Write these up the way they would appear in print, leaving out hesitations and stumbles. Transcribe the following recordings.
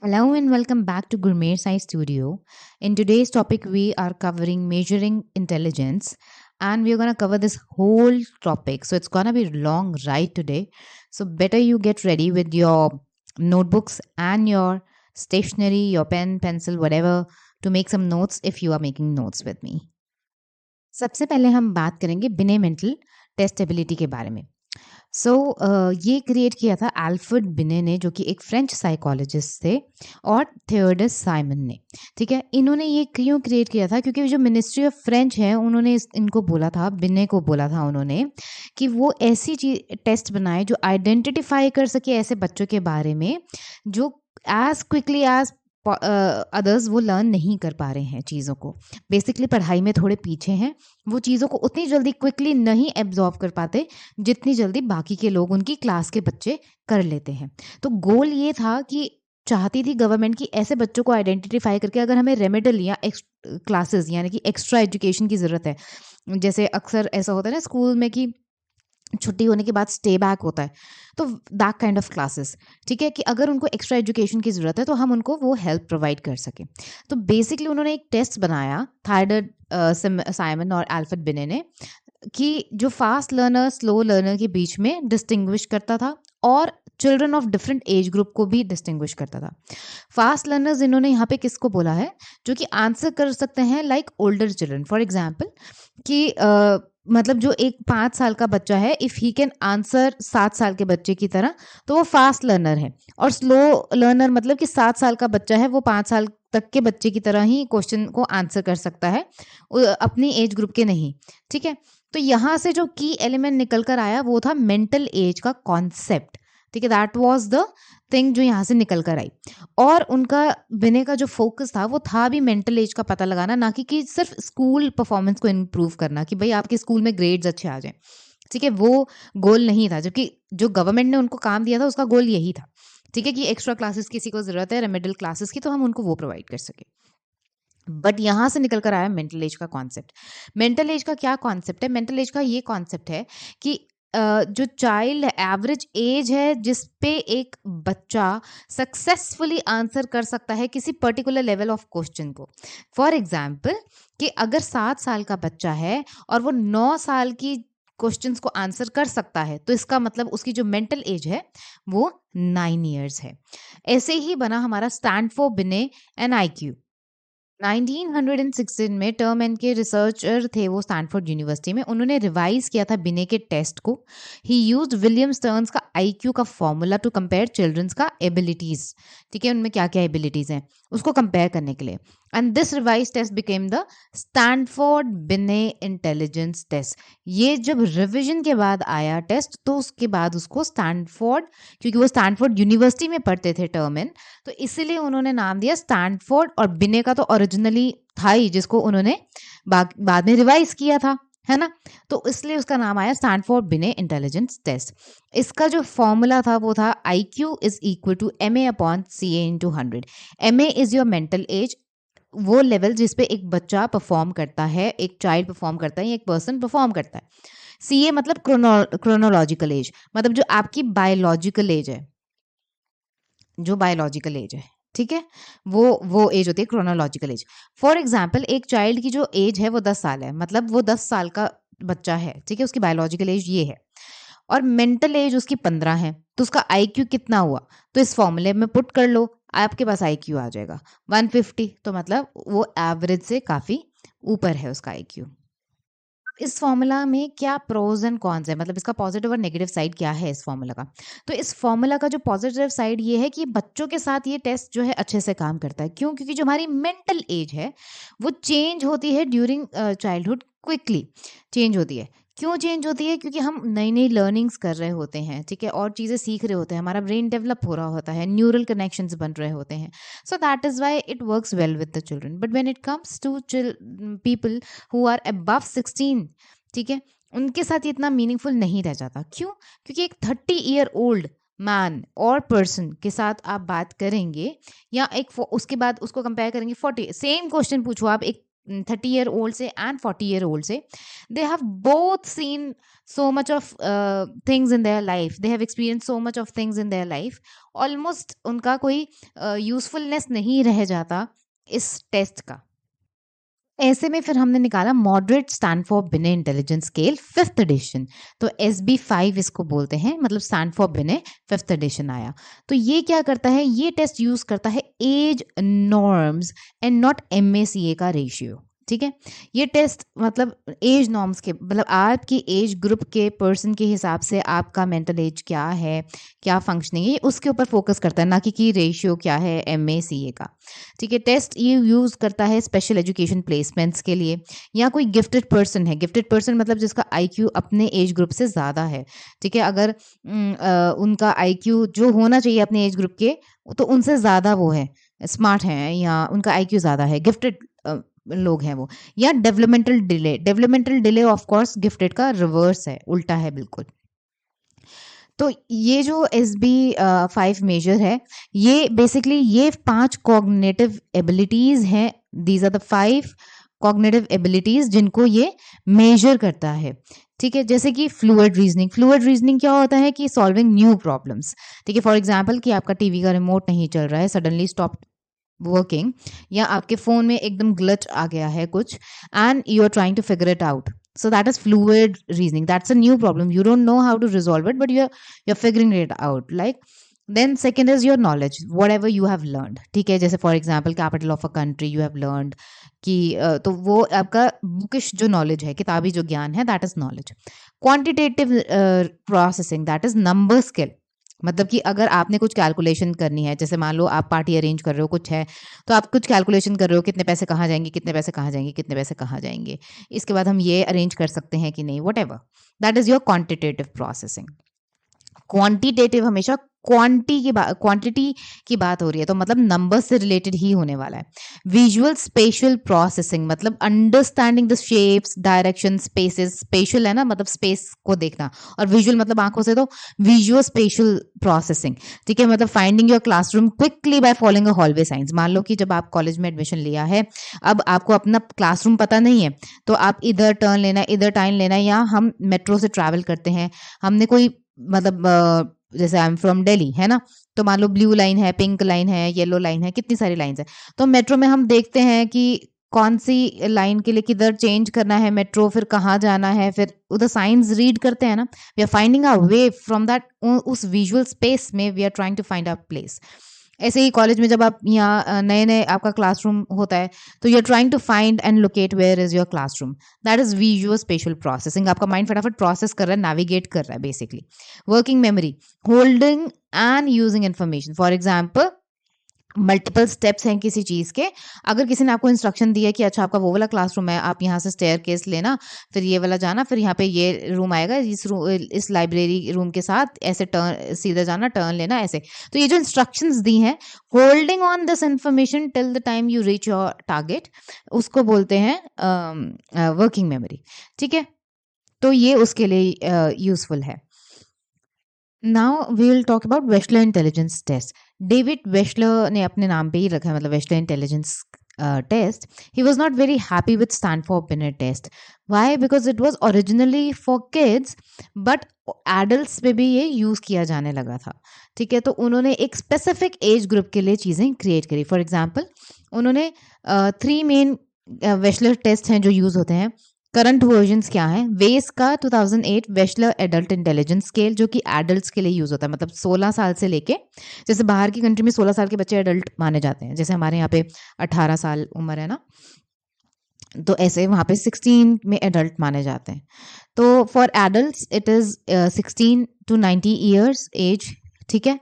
Hello and welcome back to Gourmet Science Studio. In today's topic, we are covering measuring intelligence, and we're gonna cover this whole topic. So it's gonna be a long ride today. So better you get ready with your notebooks and your stationery, your pen, pencil, whatever, to make some notes if you are making notes with me. सबसे पहले हम बात करेंगे बिने mental testability के बारे में। ये क्रिएट किया था अल्फ्रेड बिने ने, जो कि एक फ्रेंच साइकोलॉजिस्ट थे, और थियोडस साइमन ने। ठीक है, इन्होंने ये क्यों क्रिएट किया था? क्योंकि जो मिनिस्ट्री ऑफ फ्रेंच है, उन्होंने इनको बोला था, बिने को बोला था उन्होंने, कि वो ऐसी चीज टेस्ट बनाए जो आइडेंटिफाई कर सके ऐसे बच्चों के बारे में जो एज क्विकली एज अदर्स वो लर्न नहीं कर पा रहे हैं चीज़ों को, बेसिकली पढ़ाई में थोड़े पीछे हैं, वो चीज़ों को उतनी जल्दी क्विकली नहीं एब्जॉर्व कर पाते जितनी जल्दी बाकी के लोग, उनकी क्लास के बच्चे, कर लेते हैं। तो गोल ये था कि चाहती थी गवर्नमेंट की ऐसे बच्चों को आइडेंटिफाई करके, अगर हमें रेमेडल या क्लासेस यानी कि एक्स्ट्रा एजुकेशन की ज़रूरत है, जैसे अक्सर ऐसा होता है ना स्कूल में कि छुट्टी होने के बाद स्टे बैक होता है, तो दैट काइंड ऑफ क्लासेस, ठीक है, कि अगर उनको एक्स्ट्रा एजुकेशन की ज़रूरत है तो हम उनको वो हेल्प प्रोवाइड कर सकें। तो बेसिकली उन्होंने एक टेस्ट बनाया, थायडर साइमन और अल्फ्रेड बिने ने, कि जो फास्ट लर्नर स्लो लर्नर के बीच में डिस्टिंग्विश करता था, और children of different age group को भी डिस्टिंग्विश करता था। फास्ट लर्नर्स इन्होंने यहाँ पे किसको बोला है? जो कि आंसर कर सकते हैं like older children. For example कि मतलब जो एक 5 साल का बच्चा है, इफ़ ही कैन आंसर 7 साल के बच्चे की तरह, तो वो फास्ट लर्नर है। और स्लो लर्नर मतलब कि 7 साल का बच्चा है, वो 5 साल तक के बच्चे की तरह ही क्वेश्चन को आंसर कर सकता है, अपनी एज ग्रुप के नहीं। ठीक है, तो यहाँ से जो की एलिमेंट निकल कर आया वो था मेंटल एज का कॉन्सेप्ट। ठीक है, दैट वाज द थिंग जो यहाँ से निकल कर आई। और उनका बिने का जो फोकस था वो था भी मेंटल एज का पता लगाना, ना कि सिर्फ स्कूल परफॉर्मेंस को इम्प्रूव करना, कि भाई आपके स्कूल में ग्रेड्स अच्छे आ जाएं। ठीक है, वो गोल नहीं था, जबकि जो गवर्नमेंट ने उनको काम दिया था उसका गोल यही था। ठीक है, कि एक्स्ट्रा क्लासेस किसी को जरूरत है रेमेडल क्लासेस की, तो हम उनको वो प्रोवाइड कर सके। बट यहाँ से निकल कर आया मेंटल एज का कॉन्सेप्ट। मेंटल एज का क्या कॉन्सेप्ट है? मेंटल एज का ये कॉन्सेप्ट है कि जो चाइल्ड एवरेज एज है जिस पे एक बच्चा सक्सेसफुली आंसर कर सकता है किसी पर्टिकुलर लेवल ऑफ क्वेश्चन को। फॉर एग्जाम्पल कि अगर 7 साल का बच्चा है और वो 9 साल की क्वेश्चंस को आंसर कर सकता है, तो इसका मतलब उसकी जो मेंटल एज है वो 9 ईयर्स है। ऐसे ही बना हमारा स्टैनफोर्ड बिने एंड आईक्यू। 1916 में टर्म एंड के रिसर्चर थे वो स्टैनफोर्ड यूनिवर्सिटी में, उन्होंने रिवाइज किया था बिने के टेस्ट को। ही यूज्ड विलियम स्टर्न्स का आईक्यू का फॉर्मूला टू कंपेयर चिल्ड्रंस का एबिलिटीज। ठीक है, उनमें क्या क्या एबिलिटीज हैं उसको कंपेयर करने के लिए। And this revise test became the Stanford Binet intelligence test. ये जब रिवीजन के बाद आया टेस्ट, तो उसके बाद उसको स्टैनफोर्ड, क्योंकि वो स्टैनफोर्ड यूनिवर्सिटी में पढ़ते थे टर्म इन, तो इसीलिए उन्होंने नाम दिया स्टैनफोर्ड। और बिने का तो ओरिजिनली था ही, जिसको उन्होंने बाद में रिवाइज किया था, है ना? तो इसलिए उसका नाम आया स्टैनफोर्ड बिने इंटेलिजेंस टेस्ट। इसका जो फॉर्मूला था वो था IQ is equal to MA upon CA into 100। MA is your mental age, वो लेवल जिस पे एक बच्चा परफॉर्म करता है, एक चाइल्ड परफॉर्म करता है, एक पर्सन परफॉर्म करता है। CA मतलब क्रोनोलॉजिकल एज, मतलब जो आपकी बायोलॉजिकल एज है, जो बायोलॉजिकल एज है, ठीक है, वो एज होती है क्रोनोलॉजिकल एज। फॉर एग्जाम्पल एक चाइल्ड की जो एज है वो 10 साल है, मतलब वो 10 साल का बच्चा है, ठीक है, उसकी बायोलॉजिकल एज ये है, और मेंटल एज उसकी 15 है, तो उसका IQ कितना हुआ? तो इस फॉर्मूले में पुट कर लो, आपके पास IQ आ जाएगा 150। तो मतलब वो एवरेज से काफी ऊपर है उसका IQ। इस फॉर्मूला में क्या प्रोज एंड कॉन्स है, मतलब इसका पॉजिटिव और नेगेटिव साइड क्या है इस फॉर्मूला का? तो इस फॉर्मूला का जो पॉजिटिव साइड ये है कि बच्चों के साथ ये टेस्ट जो है अच्छे से काम करता है। क्यों? क्योंकि जो हमारी मेंटल एज है वो चेंज होती है ड्यूरिंग चाइल्डहुड, क्विकली चेंज होती है। क्यों चेंज होती है? क्योंकि हम नई नई लर्निंग्स कर रहे होते हैं, ठीक है, और चीज़ें सीख रहे होते हैं, हमारा ब्रेन डेवलप हो रहा होता है, न्यूरल कनेक्शंस बन रहे होते हैं। So that is why it works well with the children. But when it comes to people who are above 16, ठीक है, उनके साथ ये इतना मीनिंगफुल नहीं रह जाता। क्यों? क्योंकि एक 30 ईयर ओल्ड मैन और पर्सन के साथ आप बात करेंगे, या उसके बाद उसको कंपेयर करेंगे 40, सेम क्वेश्चन पूछो आप एक 30-year-old से and 40-year-old से, they have both seen so much of things in their life, they have experienced so much of things in their life, almost उनका कोई यूजफुलनेस नहीं रह जाता इस टेस्ट का। ऐसे में फिर हमने निकाला मॉडरेट स्टैंड फॉर बिने इंटेलिजेंस स्केल 5th एडिशन। तो SB5 इसको बोलते हैं, मतलब स्टैंड फॉर बिने 5th एडिशन आया। तो ये क्या करता है, ये टेस्ट यूज करता है age norms and not MACA का रेशियो। ठीक है, ये टेस्ट मतलब एज नॉर्म्स के, मतलब आपकी एज ग्रुप के पर्सन के हिसाब से आपका मेंटल एज क्या है, क्या फंक्शनिंग है, उसके ऊपर फोकस करता है, ना कि रेशियो क्या है MACA का। ठीक है, टेस्ट ये यूज करता है स्पेशल एजुकेशन प्लेसमेंट्स के लिए, या कोई गिफ्टेड पर्सन है, गिफ्टेड पर्सन मतलब जिसका IQ अपने एज ग्रुप से ज़्यादा है। ठीक है, अगर उनका IQ जो होना चाहिए अपने एज ग्रुप के, तो उनसे ज़्यादा वो है, स्मार्ट है, या उनका IQ ज़्यादा है, गिफ्टेड लोग हैं वो। या developmental delay of course gifted का रिवर्स है, उल्टा है बिल्कुल। तो ये जो SB5 मेजर है, ये बेसिकली ये 5 कॉग्निटिव एबिलिटीज हैं, these are the 5 cognitive abilities जिनको ये मेजर करता है। ठीक है, जैसे कि फ्लूइड रीजनिंग क्या होता है कि सॉल्विंग न्यू प्रॉब्लम्स। ठीक है, फॉर एग्जांपल कि आपका टीवी का रिमोट नहीं चल रहा है, सडनली स्टॉप वर्किंग, या आपके फोन में एकदम ग्लिच आ गया है कुछ, and you are trying to figure it out, so that is fluid reasoning, that's a new problem, you don't know how to resolve it, but you're figuring it out, like then second is your knowledge, whatever you have learned। ठीक है, जैसे for example capital of a country you have learned कि तो वो आपका bookish जो knowledge है, किताबी जो ज्ञान है, that is knowledge. Quantitative processing, that is number skill, मतलब कि अगर आपने कुछ कैलकुलेशन करनी है, जैसे मान लो आप पार्टी अरेंज कर रहे हो, कुछ है, तो आप कुछ कैलकुलेशन कर रहे हो, कितने पैसे कहाँ जाएंगे, कितने पैसे कहाँ जाएंगे, कितने पैसे कहाँ जाएंगे, इसके बाद हम ये अरेंज कर सकते हैं कि नहीं, what ever, that is your quantitative processing. Quantitative हमेशा क्वांटिटी की बात हो रही है, तो मतलब नंबर से रिलेटेड ही होने वाला है। विजुअल स्पेशल प्रोसेसिंग, मतलब understanding the shapes, direction, spaces, special है ना, मतलब स्पेस को देखना, और विजुअल मतलब आंखों से, तो विजुअल स्पेशल प्रोसेसिंग। ठीक है, मतलब finding your classroom quickly by following a hallway science. मान लो कि जब आप कॉलेज में एडमिशन लिया है, अब आपको अपना क्लासरूम पता नहीं है, तो आप इधर टर्न लेना, इधर टाइम लेना, या हम मेट्रो से ट्रैवल करते हैं, हमने कोई मतलब जैसे आई एम फ्रॉम दिल्ली है ना, तो मान लो ब्लू लाइन है, पिंक लाइन है, येलो लाइन है, कितनी सारी लाइंस है, तो मेट्रो में हम देखते हैं कि कौन सी लाइन के लिए किधर चेंज करना है मेट्रो, फिर कहाँ जाना है, फिर उधर साइंस रीड करते हैं ना, we are finding a way from that, उस विजुअल स्पेस में we are trying to find a place. ऐसे ही कॉलेज में जब आप यहाँ नए नए आपका क्लासरूम होता है, तो you are trying to find and locate where is your classroom, that is visual spatial processing. आपका माइंड फटाफट प्रोसेस कर रहा है, नेविगेट कर रहा है basically. Working memory, holding and using information, for example multiple steps हैं किसी चीज़ के, अगर किसी ने आपको इंस्ट्रक्शन दिया कि अच्छा आपका वो वाला क्लासरूम है, आप यहाँ से स्टेयर केस लेना, फिर ये वाला जाना, फिर यहाँ पे ये रूम आएगा, इस लाइब्रेरी रूम के साथ ऐसे टर्न सीधा जाना, टर्न लेना, ऐसे। तो ये जो इंस्ट्रक्शंस दी हैं, holding on this information till the time you reach your target, उसको बोलते हैं वर्किंग मेमोरी। ठीक है, तो ये उसके लिए यूजफुल है। Now we will talk about Wechsler intelligence test. David Wechsler ने अपने नाम पे ही रखा है, मतलब Wechsler intelligence test. He was not very happy with Stanford Binet test. Why? Because it was originally for kids, but adults पे भी ये यूज़ किया जाने लगा था। ठीक है, तो उन्होंने एक स्पेसिफिक एज ग्रुप के लिए चीज़ें क्रिएट करी। फॉर एग्जाम्पल, उन्होंने 3 मेन वेशलर टेस्ट हैं जो यूज़ होते हैं। करंट वर्जन्स क्या हैं? वेस का 2008 वेशलर एडल्ट इंटेलिजेंस स्केल, जो कि एडल्ट्स के लिए यूज़ होता है, मतलब 16 साल से लेके, जैसे बाहर की कंट्री में 16 साल के बच्चे एडल्ट माने जाते हैं, जैसे हमारे यहाँ पे 18 साल उम्र है ना, तो ऐसे वहाँ पे 16 में एडल्ट माने जाते हैं। तो for adults it is 16 to 90 years age. ठीक है,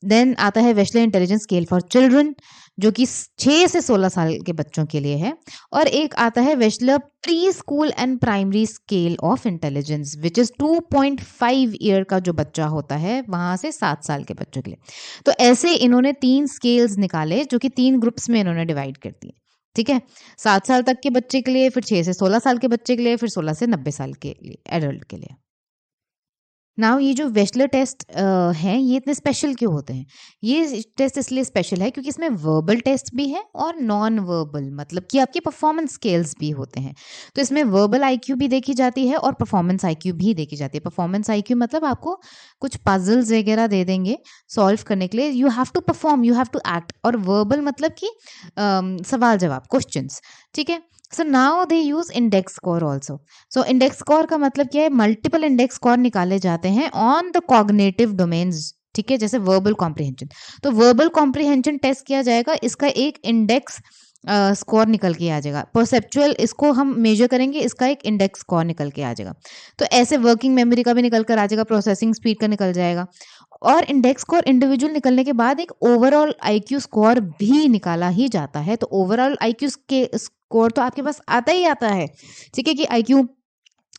देन आता है Wechsler intelligence scale for children, जो कि 6 से 16 साल के बच्चों के लिए है। और एक आता है Wechsler preschool and primary scale of intelligence, which is 2.5 year का जो बच्चा होता है, वहाँ से 7 साल के बच्चों के लिए। तो ऐसे इन्होंने 3 स्केल्स निकाले, जो कि 3 ग्रुप्स में इन्होंने डिवाइड कर दिए। ठीक है, 7 साल तक के बच्चे के लिए, फिर 6 से 16 साल के बच्चे के लिए, फिर 16 से 90 साल के लिए एडल्ट के लिए। नाउ ये जो वेशलर टेस्ट हैं ये इतने स्पेशल क्यों होते हैं? ये टेस्ट इसलिए स्पेशल है क्योंकि इसमें वर्बल टेस्ट भी है और नॉन वर्बल मतलब कि आपके परफॉर्मेंस स्केल्स भी होते हैं। तो इसमें वर्बल आईक्यू भी देखी जाती है और परफॉर्मेंस आईक्यू भी देखी जाती है। परफॉर्मेंस आईक्यू मतलब आपको कुछ पजल्स वगैरह दे देंगे सॉल्व करने के लिए, you have to perform, you have to act. और वर्बल मतलब कि सवाल जवाब, क्वेश्चंस। ठीक है। So now they use index score also. So index score का मतलब क्या है? मल्टीपल इंडेक्स स्कोर निकाले जाते हैं ऑन द कॉग्निटिव डोमेन्स। ठीक है, जैसे वर्बल कॉम्प्रिहेंशन। तो वर्बल कॉम्प्रिहेंशन टेस्ट किया जाएगा, इसका एक इंडेक्स स्कोर निकल के आ जाएगा। परसेप्चुअल इसको हम मेजर करेंगे, इसका एक इंडेक्स स्कोर निकल के आ जाएगा। तो ऐसे वर्किंग मेमोरी का भी निकल कर आ जाएगा, प्रोसेसिंग स्पीड का निकल जाएगा। और इंडेक्स स्कोर इंडिविजुअल निकलने के बाद एक ओवरऑल आईक्यू स्कोर भी निकाला ही जाता है। तो ओवरऑल आईक्यू के स्कोर तो आपके पास आता ही आता है। ठीक है, कि आईक्यू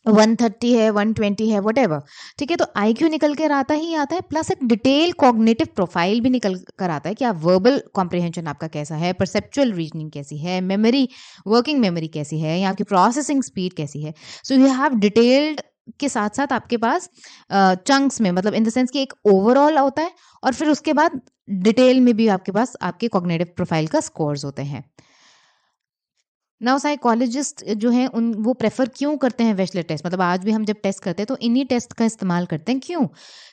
130 है, 120 है, वटेवर। ठीक है, तो आईक्यू निकल कर आता ही आता है, प्लस एक डिटेल कॉग्निटिव प्रोफाइल भी निकल कर आता है कि आप वर्बल कॉम्प्रिहेंशन आपका कैसा है, परसेप्चुअल रीजनिंग कैसी है, मेमोरी, वर्किंग मेमोरी कैसी है, या आपकी प्रोसेसिंग स्पीड कैसी है। सो यू हैव डिटेल्ड के साथ साथ आपके पास चंक्स में, मतलब इन द सेंस कि एक ओवरऑल होता है और फिर उसके बाद डिटेल में भी आपके पास आपके कॉग्निटिव प्रोफाइल का स्कोर्स होते हैं। नाउ साइकोलॉजिस्ट जो हैं उन वो प्रेफर क्यों करते हैं वेशलर टेस्ट? मतलब आज भी हम जब टेस्ट करते हैं तो इन्हीं टेस्ट का इस्तेमाल करते हैं। क्यों?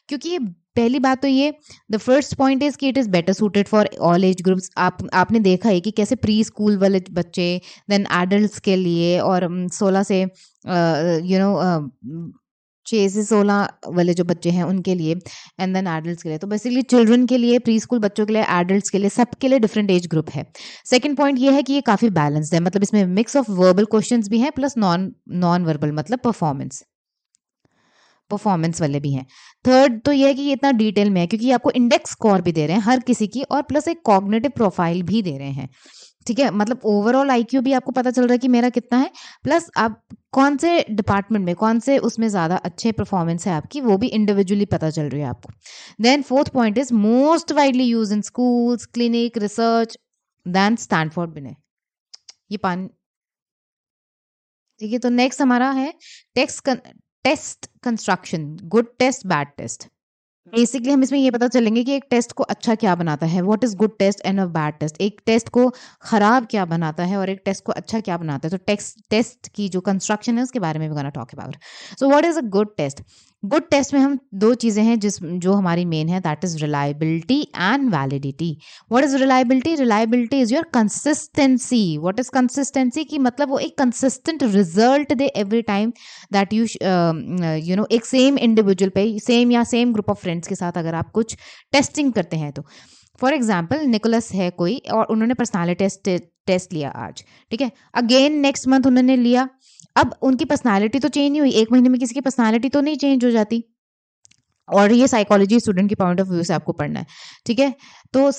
क्योंकि ये पहली बात तो ये, द फर्स्ट पॉइंट इज कि it is better suited for all age groups. आपने देखा है कि कैसे प्री स्कूल वाले बच्चे, देन एडल्ट्स के लिए, और 16 से 6 से 16 वाले जो बच्चे हैं उनके लिए, एंड देन एडल्ट्स के लिए। तो बेसिकली चिल्ड्रन के लिए, प्री स्कूल बच्चों के लिए, एडल्ट्स के लिए, सबके लिए डिफरेंट एज ग्रुप है। सेकंड पॉइंट ये है कि ये काफ़ी बैलेंस्ड है, मतलब इसमें मिक्स ऑफ वर्बल क्वेश्चंस भी हैं प्लस नॉन नॉन वर्बल, मतलब परफॉर्मेंस परफॉर्मेंस वाले भी हैं। थर्ड तो ये है कि ये इतना डिटेल में है क्योंकि ये आपको इंडेक्स स्कोर भी दे रहे हैं हर किसी की, और प्लस एक कॉग्निटिव प्रोफाइल भी दे रहे हैं। ठीक है, मतलब ओवरऑल आईक्यू भी आपको पता चल रहा है कि मेरा कितना है, प्लस आप कौन से डिपार्टमेंट में, कौन से उसमें ज़्यादा अच्छे परफॉर्मेंस है आपकी, वो भी इंडिविजुअली पता चल रही है आपको। Then fourth point is most widely use in schools, clinic, research than Stanford Binet. ये पान ठीक है। तो नेक्स्ट हमारा है test construction, good test, bad test. Basically हम इसमें ये पता चलेंगे कि एक टेस्ट को अच्छा क्या बनाता है, what is good test and a bad test. एक टेस्ट को खराब क्या बनाता है और एक टेस्ट को अच्छा क्या बनाता है। तो टेस्ट टेस्ट की जो कंस्ट्रक्शन है उसके बारे में भी gonna talk about. So what is a good test? Good test में हम दो चीजें हैं जो हमारी मेन है, that is reliability and validity. What is reliability? Reliability is your consistency. What is consistency? की मतलब वो एक कंसिस्टेंट रिजल्ट दे एवरी टाइम, दैट एक सेम इंडिविजुअल पे, सेम या सेम ग्रुप ऑफ फ्रेंड्स के साथ अगर आप कुछ टेस्टिंग करते हैं तो। फॉर एग्जाम्पल निकोलस है कोई और उन्होंने पर्सनालिटी टेस्ट लिया आज। ठीक है, अगेन नेक्स्ट मंथ उन्होंने लिया। अब उनकी पर्सनालिटी तो चेंज नहीं हुई, एक महीने में किसी की पर्सनालिटी तो नहीं चेंज हो जाती। और ये साइकोलॉजी स्टूडेंट के पॉइंट ऑफ व्यू से आपको पढ़ना है। ठीक है, तो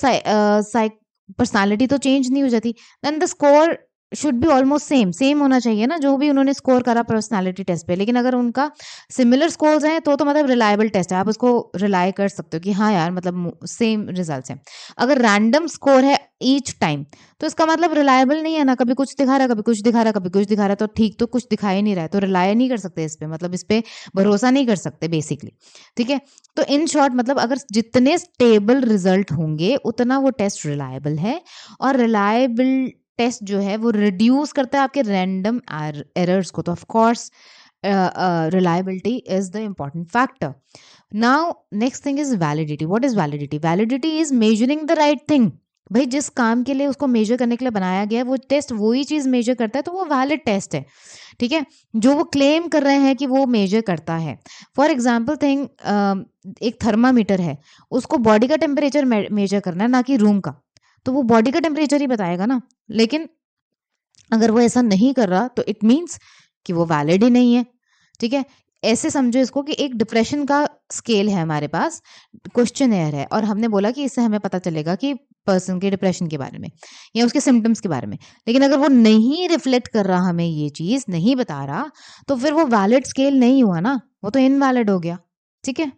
पर्सनालिटी तो चेंज नहीं हो जाती, then the score should be almost same same होना चाहिए ना, जो भी उन्होंने स्कोर करा पर्सनालिटी टेस्ट पे। लेकिन अगर उनका सिमिलर स्कोर्स हैं तो मतलब रिलायबल टेस्ट है, आप उसको रिलाय कर सकते हो कि हाँ यार मतलब सेम रिजल्ट्स हैं। अगर रैंडम स्कोर है ईच टाइम तो इसका मतलब रिलायबल नहीं है ना, कभी कुछ दिखा रहा है, कभी कुछ दिखा रहा है, कभी कुछ दिखा रहा है, तो ठीक तो कुछ दिखा ही नहीं रहा है, तो रिलाय नहीं कर सकते इस पे, मतलब इस पे भरोसा नहीं कर सकते बेसिकली। ठीक है, तो इन शॉर्ट मतलब अगर जितने स्टेबल रिजल्ट होंगे उतना वो टेस्ट रिलायबल है। और रिलायबल टेस्ट जो है वो रिड्यूस करता है आपके रैंडम एरर्स को। तो of course reliability is the important factor. Now next thing is validity. What is validity? Validity is measuring the right thing. भाई जिस काम के लिए उसको मेजर करने के लिए बनाया गया है वो टेस्ट वही चीज मेजर करता है, तो वो वैलिड टेस्ट है। ठीक है, जो वो क्लेम कर रहे हैं कि वो मेजर करता है। फॉर एग्जाम्पल थिंग, एक थर्मामीटर है, उसको बॉडी का टेम्परेचर मेजर करना है ना कि रूम का, तो वो बॉडी का टेम्परेचर ही बताएगा ना। लेकिन अगर वो ऐसा नहीं कर रहा तो इट मीन्स कि वो वैलिड ही नहीं है। ठीक है, ऐसे समझो इसको कि एक डिप्रेशन का स्केल है हमारे पास, क्वेश्चन एयर है, और हमने बोला कि इससे हमें पता चलेगा कि पर्सन के डिप्रेशन के बारे में या उसके सिम्टम्स के बारे में। लेकिन अगर वो नहीं रिफ्लेक्ट कर रहा, हमें ये चीज नहीं बता रहा, तो फिर वो वैलिड स्केल नहीं हुआ ना, वो तो इनवैलिड हो गया। ठीक है,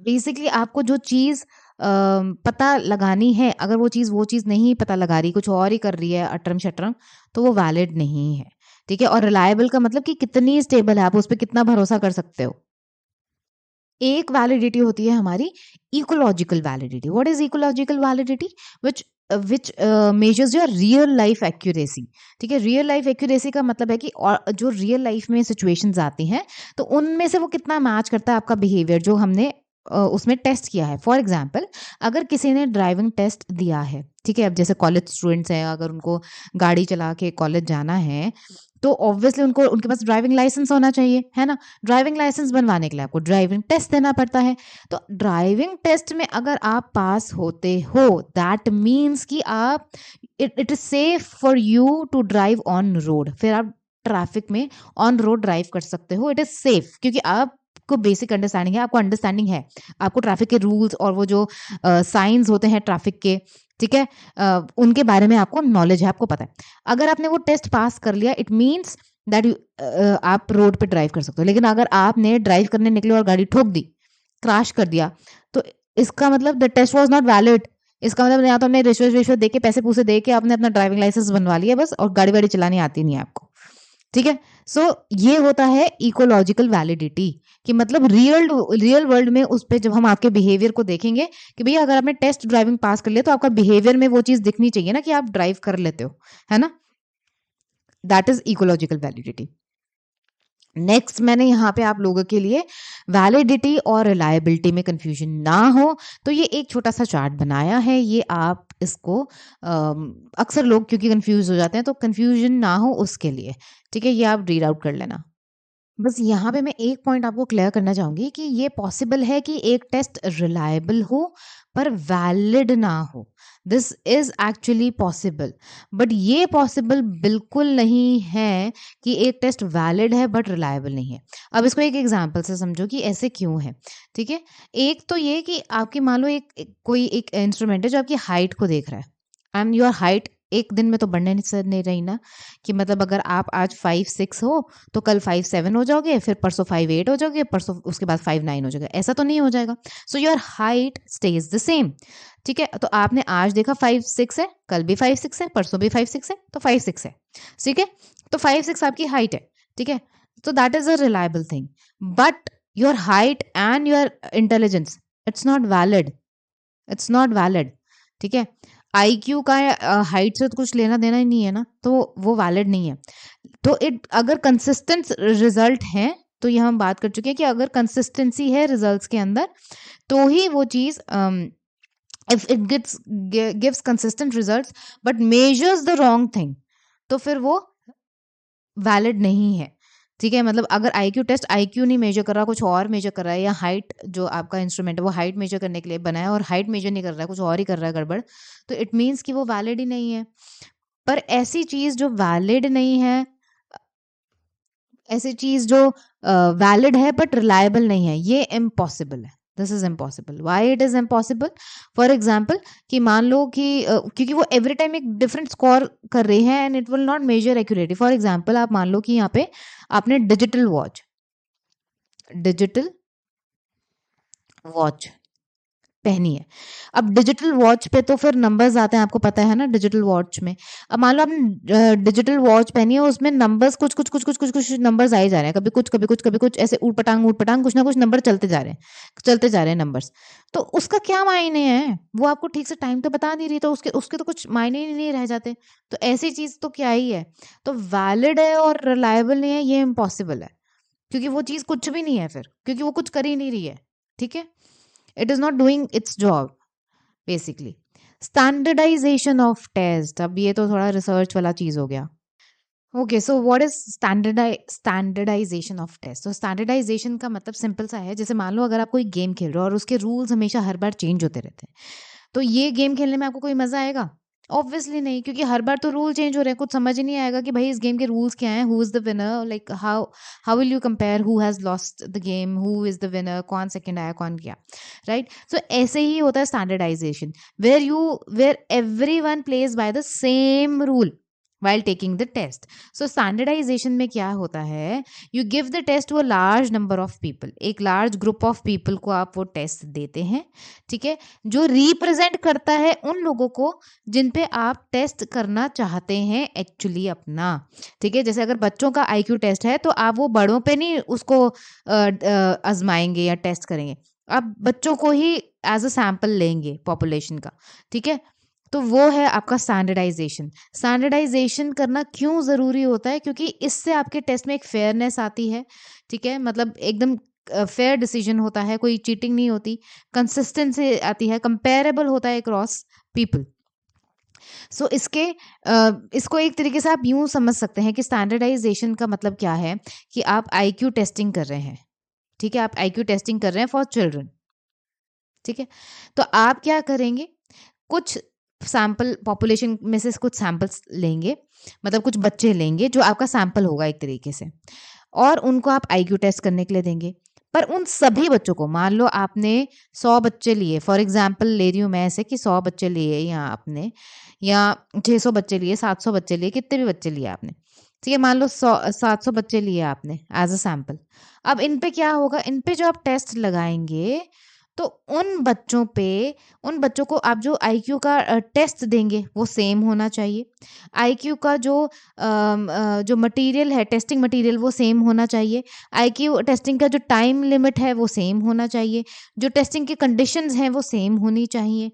बेसिकली आपको जो चीज पता लगानी है, अगर वो चीज नहीं पता लगा रही, कुछ और ही कर रही है अटरम शटरम, तो वो वैलिड नहीं है। ठीक है, और रिलायबल का मतलब कि कितनी स्टेबल है, आप उस पर कितना भरोसा कर सकते हो। एक वैलिडिटी होती है हमारी ecological validity. What is ecological validity? Which measures your real life accuracy. ठीक है, रियल लाइफ एक्यूरेसी का मतलब है कि और जो रियल लाइफ में सिचुएशंस आती हैं तो उनमें से वो कितना मैच करता है आपका बिहेवियर जो हमने उसमें टेस्ट किया है. फॉर एग्जाम्पल, अगर किसी ने ड्राइविंग टेस्ट दिया है, ठीक है, अब जैसे कॉलेज स्टूडेंट्स हैं, अगर उनको गाड़ी चला के कॉलेज जाना है तो ऑब्वियसली उनको उनके पास ड्राइविंग लाइसेंस होना चाहिए, है ना. ड्राइविंग लाइसेंस बनवाने के लिए आपको ड्राइविंग टेस्ट देना पड़ता है. तो ड्राइविंग टेस्ट में अगर आप पास होते हो, दैट मीन्स कि आप it is safe for you to drive on road. फिर आप ट्रैफिक में ऑन रोड ड्राइव कर सकते हो. इट इज सेफ क्योंकि आपको बेसिक अंडरस्टैंडिंग है, आपको अंडरस्टैंडिंग है, आपको ट्रैफिक के रूल्स और वो जो साइंस होते हैं ट्रैफिक के, ठीक है, उनके बारे में आपको नॉलेज है, आपको पता है. अगर आपने वो टेस्ट पास कर लिया, इट मीन्स दैट आप रोड पे ड्राइव कर सकते हो. लेकिन अगर आपने ड्राइव करने निकले और गाड़ी ठोक दी, क्रैश कर दिया, तो इसका मतलब the test was not valid. इसका मतलब या तो हमने रिश्वत रिश्वत दे के पैसे पूसे दे के आपने अपना ड्राइविंग लाइसेंस बनवा लिया बस, और गाड़ी वाड़ी चलानी आती नहीं है आपको. ठीक है. सो ये होता है इकोलॉजिकल वैलिडिटी, कि मतलब रियल वर्ल्ड में उस पे जब हम आपके बिहेवियर को देखेंगे कि भैया अगर आपने टेस्ट ड्राइविंग पास कर लिया तो आपका बिहेवियर में वो चीज दिखनी चाहिए ना कि आप ड्राइव कर लेते हो, है ना. That is ecological validity. Next, मैंने यहाँ पे आप लोगों के लिए वैलिडिटी और रिलायबिलिटी में कंफ्यूजन ना हो तो ये एक छोटा सा चार्ट बनाया है. ये आप इसको अक्सर लोग क्योंकि कंफ्यूज हो जाते हैं तो कंफ्यूजन ना हो उसके लिए, ठीक है, ये आप रीड आउट कर लेना. बस यहाँ पे मैं एक पॉइंट आपको क्लियर करना चाहूंगी कि ये पॉसिबल है कि एक टेस्ट रिलायबल हो पर वैलिड ना हो. This is actually possible, but ये पॉसिबल बिल्कुल नहीं है कि एक टेस्ट वैलिड है बट रिलायबल नहीं है. अब इसको एक एग्जांपल से समझो कि ऐसे क्यों है. ठीक है, एक तो ये कि आपकी मान लो कोई एक इंस्ट्रूमेंट है जो आपकी हाइट को देख रहा है, एंड योर हाइट एक दिन में तो बढ़ने नहीं रही ना, कि मतलब अगर आप आज 5'6" हो तो कल 5'7" हो जाओगे, फिर परसों 5'8" हो जाओगे, परसों उसके बाद 5'9" हो जाएगा. ऐसा तो नहीं हो जाएगा. So your height stage the same. ठीक है, तो आपने आज देखा 5'6" है, कल भी 5'6" है, परसों भी 5'6" है, तो 5'6" है. ठीक है, तो 5'6" आपकी हाइट है. ठीक है, तो that is a reliable thing. But your height and your intelligence, it's not valid. It's not valid. ठीक है, आईक्यू का हाइट से तो कुछ लेना देना ही नहीं है ना, तो वो वैलिड नहीं है. तो इट अगर कंसिस्टेंट रिजल्ट है, तो ये हम बात कर चुके हैं कि अगर कंसिस्टेंसी है रिजल्ट्स के अंदर तो ही वो चीज, if it gives consistent results but measures the wrong thing, तो फिर वो वैलिड नहीं है. ठीक है, मतलब अगर आईक्यू टेस्ट आईक्यू नहीं मेजर कर रहा, कुछ और मेजर कर रहा है, या हाइट जो आपका इंस्ट्रूमेंट है वो हाइट मेजर करने के लिए बनाया और हाइट मेजर नहीं कर रहा है, कुछ और ही कर रहा है गड़बड़, तो इट मीन्स कि वो वैलिड ही नहीं है. पर ऐसी चीज जो वैलिड नहीं है, ऐसी चीज जो वैलिड है बट रिलायबल नहीं है, ये इम्पॉसिबल है. This is impossible. Why it is impossible? For example, कि मान लो कि क्योंकि वो एवरी टाइम एक डिफरेंट स्कोर कर रहे हैं and it will not measure accurately. For example, आप मान लो कि यहाँ पे आपने डिजिटल वॉच पहनी है. अब डिजिटल वॉच पे तो फिर नंबर्स आते हैं, आपको पता है ना, डिजिटल वॉच में. अब मान लो आपने डिजिटल वॉच पहनी है, उसमें नंबर्स कुछ कुछ कुछ कुछ कुछ कुछ नंबर्स आए जा रहे हैं, कभी कुछ कभी कुछ कभी कुछ, ऐसे ऊट पटांग कुछ ना कुछ नंबर चलते जा रहे हैं नंबर्स. तो उसका क्या मायने है? वो आपको ठीक से टाइम तो बता नहीं रही, तो उसके उसके तो कुछ मायने ही नहीं रह जाते. तो ऐसी चीज तो क्या ही है. तो वैलिड है और रिलायबल नहीं है, ये इम्पॉसिबल है, क्योंकि वो चीज कुछ भी नहीं है फिर, क्योंकि वो कुछ कर ही नहीं रही है. ठीक है, it is not doing its job basically. Standardization of test, अब ये तो थोड़ा रिसर्च वाला चीज हो गया. Okay, so what is standardization of test? तो स्टैंडर्डाइजेशन का मतलब सिंपल सा है, जैसे मान लो अगर आप कोई गेम खेल रहे हो और उसके रूल्स हमेशा हर बार चेंज होते रहते हैं, तो ये गेम खेलने में आपको कोई मजा आएगा? ऑब्वियसली नहीं, क्योंकि हर बार तो रूल चेंज हो रहे हैं, कुछ समझ ही नहीं आएगा कि भाई इस गेम के रूल्स क्या हैं, who is the winner, like how how will you compare who has lost the game, who is the winner, कौन सेकंड आया कौन गया, राइट. सो ऐसे ही होता है standardization, where everyone plays by the same rule. while taking the test. So standardization में क्या होता है, you give the test to a large number of people, एक large group of people को आप वो टेस्ट देते हैं, ठीक है, जो रिप्रेजेंट करता है उन लोगों को जिन पे आप टेस्ट करना चाहते हैं एक्चुअली अपना, ठीक है। जैसे अगर बच्चों का आईक्यू टेस्ट है तो आप वो बड़ों पे नहीं उसको आजमाएंगे या टेस्ट करेंगे, आप बच्चों को ही एज अ सैंपल लेंगे पॉपुलेशन का, ठीक है। तो वो है आपका स्टैंडर्डाइजेशन। स्टैंडर्डाइजेशन करना क्यों ज़रूरी होता है, क्योंकि इससे आपके टेस्ट में एक फेयरनेस आती है, ठीक है, मतलब एकदम फेयर डिसीजन होता है, कोई चीटिंग नहीं होती, कंसिस्टेंसी आती है, कंपेरेबल होता है क्रॉस पीपल। सो इसको एक तरीके से आप यूं समझ सकते हैं कि स्टैंडर्डाइजेशन का मतलब क्या है कि आप आईक्यू टेस्टिंग कर रहे हैं, ठीक है, आप आईक्यू टेस्टिंग कर रहे हैं फॉर चिल्ड्रन, ठीक है। तो आप क्या करेंगे, कुछ सैंपल पॉपुलेशन में से कुछ सैंपल्स लेंगे, मतलब कुछ बच्चे लेंगे जो आपका सैंपल होगा एक तरीके से, और उनको आप आईक्यू टेस्ट करने के लिए देंगे। पर उन सभी बच्चों को, मान लो आपने 100 बच्चे लिए, फॉर एग्जांपल ले रही हूँ मैं ऐसे कि 100 बच्चे लिए या आपने, या 600 बच्चे लिए, 700 बच्चे लिए, कितने भी बच्चे लिए आपने, ठीक है, मान लो 700 बच्चे लिए आपने एज अ सैंपल। अब इन पे क्या होगा, इन पे जो आप टेस्ट लगाएंगे तो उन बच्चों को आप जो आईक्यू का टेस्ट देंगे वो सेम होना चाहिए, आईक्यू का जो मटेरियल है, टेस्टिंग मटेरियल, वो सेम होना चाहिए, आईक्यू टेस्टिंग का जो टाइम लिमिट है वो सेम होना चाहिए, जो टेस्टिंग की कंडीशंस हैं वो सेम होनी चाहिए।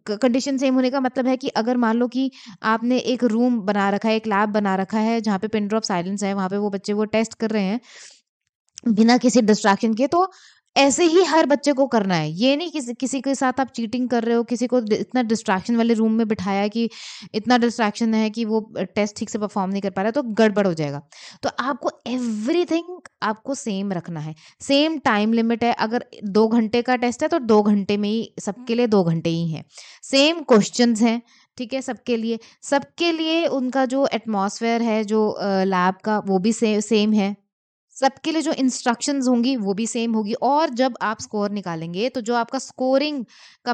कंडीशन सेम होने का मतलब है कि अगर मान लो कि आपने एक रूम बना रखा है, एक लैब बना रखा है जहाँ पे पिन ड्रॉप साइलेंस है, वहाँ पे वो बच्चे वो टेस्ट कर रहे हैं बिना किसी डिस्ट्रैक्शन के, तो ऐसे ही हर बच्चे को करना है। ये नहीं किसी किसी के साथ आप चीटिंग कर रहे हो, किसी को इतना डिस्ट्रैक्शन वाले रूम में बिठाया कि इतना डिस्ट्रैक्शन है कि वो टेस्ट ठीक से परफॉर्म नहीं कर पा रहा है, तो गड़बड़ हो जाएगा। तो आपको एवरीथिंग आपको सेम रखना है, सेम टाइम लिमिट है। अगर 2 घंटे का टेस्ट है तो 2 घंटे में ही, सबके लिए 2 घंटे ही है, सेम क्वेश्चंस हैं, ठीक है, सबके लिए उनका जो एटमॉस्फेयर है, जो लैब का, वो भी सेम है, सबके लिए जो इंस्ट्रक्शंस होंगी वो भी सेम होगी। और जब आप स्कोर निकालेंगे तो जो आपका स्कोरिंग का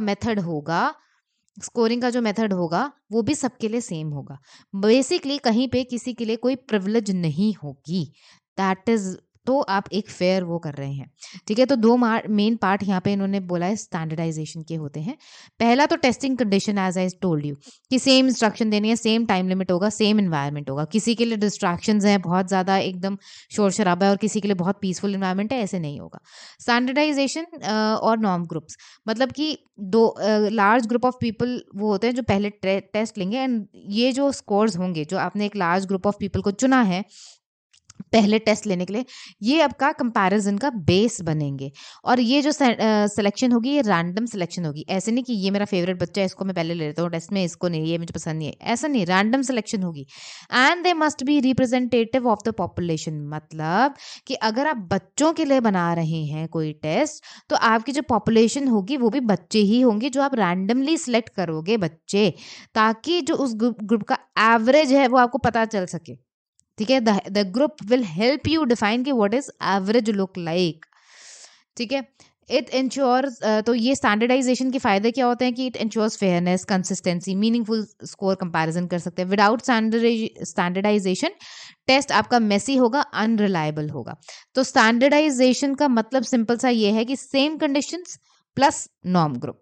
जो मेथड होगा वो भी सबके लिए सेम होगा। बेसिकली कहीं पे किसी के लिए कोई प्रिविलेज नहीं होगी, दैट इज, तो आप एक फेयर वो कर रहे हैं, ठीक है। तो 2 मेन पार्ट यहाँ पे इन्होंने बोला है स्टैंडर्डाइजेशन के होते हैं। पहला तो testing condition, as I told you, कि सेम इंस्ट्रक्शन देनी है, सेम टाइम लिमिट होगा, सेम इन्वायरमेंट होगा। किसी के लिए डिस्ट्रैक्शंस हैं बहुत ज़्यादा, एकदम शोर शराबा है, और किसी के लिए बहुत पीसफुल इन्वायरमेंट है, ऐसे नहीं होगा। स्टैंडर्डाइजेशन और नॉर्म ग्रुप्स, मतलब कि दो लार्ज ग्रुप ऑफ पीपल वो होते हैं जो पहले टेस्ट लेंगे, एंड ये जो स्कोर्स होंगे, जो आपने एक लार्ज ग्रुप ऑफ पीपल को चुना है पहले टेस्ट लेने के लिए, ये आपका कंपैरिजन का बेस बनेंगे। और ये जो सिलेक्शन होगी ये रैंडम सिलेक्शन होगी, ऐसे नहीं कि ये मेरा फेवरेट बच्चा है इसको मैं पहले ले लेता हूँ टेस्ट में, इसको नहीं, ये मुझे पसंद नहीं है, ऐसा नहीं, रैंडम सिलेक्शन होगी। And they must be representative of the population, मतलब कि अगर आप बच्चों के लिए बना रहे हैं कोई टेस्ट, तो आपकी जो पॉपुलेशन होगी वो भी बच्चे ही होंगे, जो आप रैंडमली सिलेक्ट करोगे बच्चे, ताकि जो उस ग्रुप का एवरेज है वो आपको पता चल सके, ठीक है। The group will help you define कि what is average look like, ठीक है। इट इंश्योर्स, तो ये स्टैंडर्डाइजेशन के फायदे क्या होते हैं कि it ensures fairness, consistency, meaningful score comparison कर सकते हैं। विदाउट स्टैंडर्डाइजेशन टेस्ट आपका मेसी होगा, अनरिलायबल होगा। तो स्टैंडर्डाइजेशन का मतलब सिंपल सा ये है कि same conditions plus norm group,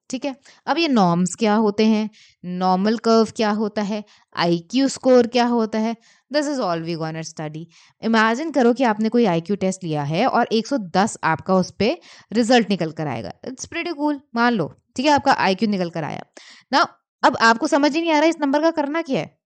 ठीक है। अब ये नॉर्म्स क्या होते हैं, नॉर्मल कर्व क्या होता है, आईक्यू स्कोर क्या होता है, this is all we gonna study. Imagine करो कि आपने कोई आईक्यू टेस्ट लिया है और 110 आपका उस पे रिजल्ट निकल कर आएगा, इट्स प्रीटी कूल, मान लो, ठीक है, आपका आईक्यू निकल कर आया ना। अब आपको समझ ही नहीं आ रहा इस नंबर का करना क्या है,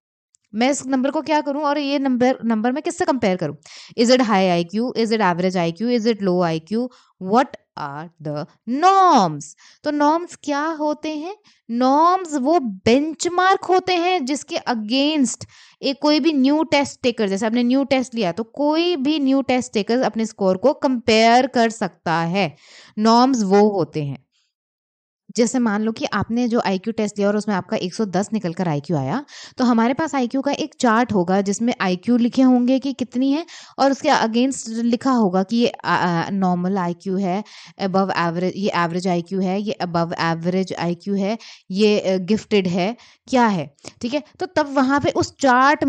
मैं इस नंबर को क्या करूं, और ये नंबर मैं किससे कंपेयर करूं, is it high IQ, is it average IQ, is it low IQ, what are the norms. तो नॉर्म्स क्या होते हैं, नॉर्म्स वो बेंचमार्क होते हैं जिसके अगेंस्ट एक कोई भी न्यू टेस्ट टेकर, जैसे आपने न्यू टेस्ट लिया तो कोई भी न्यू टेस्ट टेकर अपने स्कोर को कंपेयर कर सकता है, नॉर्म्स वो होते हैं, जैसे मान लो कि आपने जो आईक्यू टेस्ट दिया और उसमें आपका 110 निकल कर आईक्यू आया, तो हमारे पास आईक्यू का एक चार्ट होगा जिसमें आईक्यू लिखे होंगे कि कितनी है, और उसके अगेंस्ट लिखा होगा कि ये नॉर्मल आईक्यू है, अबव एवरेज, ये एवरेज आईक्यू है, ये अबव एवरेज आईक्यू है, ये गिफ्टेड है, क्या है। ठीक है, तो तब वहां पे उस चार्ट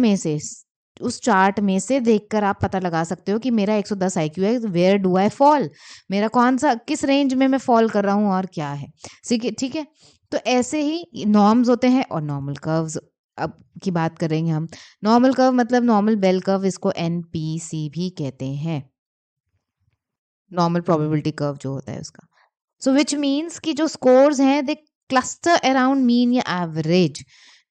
में से देखकर आप पता लगा सकते हो कि मेरा 110 आईक्यू है, वेयर डू आई फॉल, मेरा कौन सा, किस रेंज में मैं फॉल कर रहा हूँ और क्या है। ठीक है। तो ऐसे ही नॉर्म्स होते हैं और नॉर्मल कर्व्स अब की बात करेंगे हम। नॉर्मल कर्व मतलब नॉर्मल बेल कर्व, इसको एनपीसी भी कहते हैं, नॉर्मल प्रोबेबिलिटी कर्व जो होता है उसका। सो विच मीन्स कि जो स्कोर्स हैं दे क्लस्टर अराउंड मीन या एवरेज।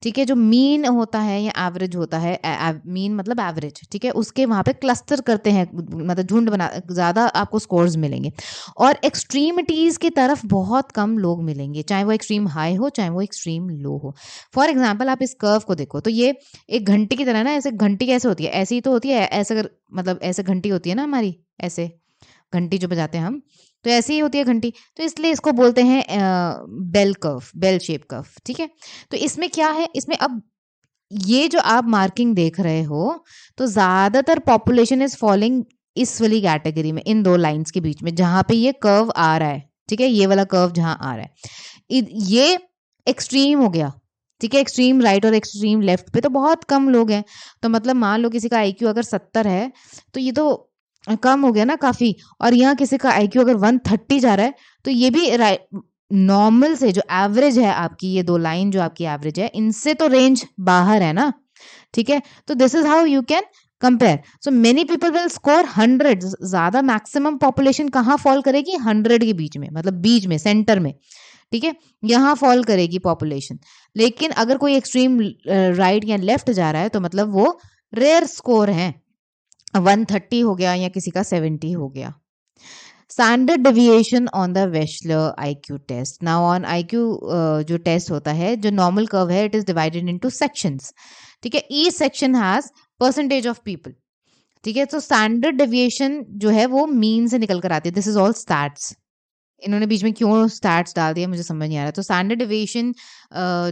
ठीक है, जो मीन होता है या एवरेज होता है, मीन मतलब एवरेज, ठीक है, उसके वहां पे क्लस्टर करते हैं, मतलब झुंड बना, ज्यादा आपको स्कोर्स मिलेंगे। और एक्सट्रीमिटीज की तरफ बहुत कम लोग मिलेंगे, चाहे वो एक्सट्रीम हाई हो चाहे वो एक्सट्रीम लो हो। फॉर एग्जाम्पल आप इस कर्व को देखो, तो ये एक घंटी की तरह ना, ऐसे घंटी कैसे होती है, ऐसी ही तो होती है, ऐसे अगर मतलब ऐसे घंटी होती है ना हमारी, ऐसे घंटी जो बजाते हैं हम, तो ऐसे ही होती है घंटी, तो इसलिए इसको बोलते हैं bell curve, bell shape curve. ठीक है, तो इसमें क्या है, इसमें अब ये जो आप मार्किंग देख रहे हो, तो ज्यादातर पॉपुलेशन इज फॉलोइंग इस वाली कैटेगरी में, इन दो लाइंस के बीच में जहां पे ये कर्व आ रहा है। ठीक है, ये वाला कर्व जहां आ रहा है, ये एक्सट्रीम हो गया। ठीक है, एक्सट्रीम राइट और एक्सट्रीम लेफ्ट पे तो बहुत कम लोग हैं। तो मतलब मान लो किसी का आईक्यू अगर 70 है, तो ये तो कम हो गया ना काफी। और यहाँ किसी का आईक्यू अगर 130 जा रहा है, तो ये भी नॉर्मल से जो एवरेज है आपकी, ये दो लाइन जो आपकी एवरेज है, इनसे तो रेंज बाहर है ना। ठीक है, तो this is how you can compare. So many people will score 100, ज्यादा मैक्सिमम पॉपुलेशन कहाँ फॉल करेगी, 100 के बीच में, मतलब बीच में, सेंटर में। ठीक है, यहाँ फॉल करेगी पॉपुलेशन। लेकिन अगर कोई एक्सट्रीम राइट या लेफ्ट जा रहा है, तो मतलब वो रेयर स्कोर है, 130 हो गया या किसी का 70 हो गया। Standard deviation on the Wechsler IQ test. Now on IQ जो टेस्ट होता है, जो नॉर्मल कर्व है, it is divided into sections. ठीक है, each section has percentage of people. ठीक है, तो स्टैंडर्ड डेविएशन जो है वो मीन से निकल कर आती है। This is all stats. इन्होंने बीच में क्यों स्टैट्स डाल दिया मुझे समझ नहीं आ रहा। तो स्टैंडर्ड डिविएशन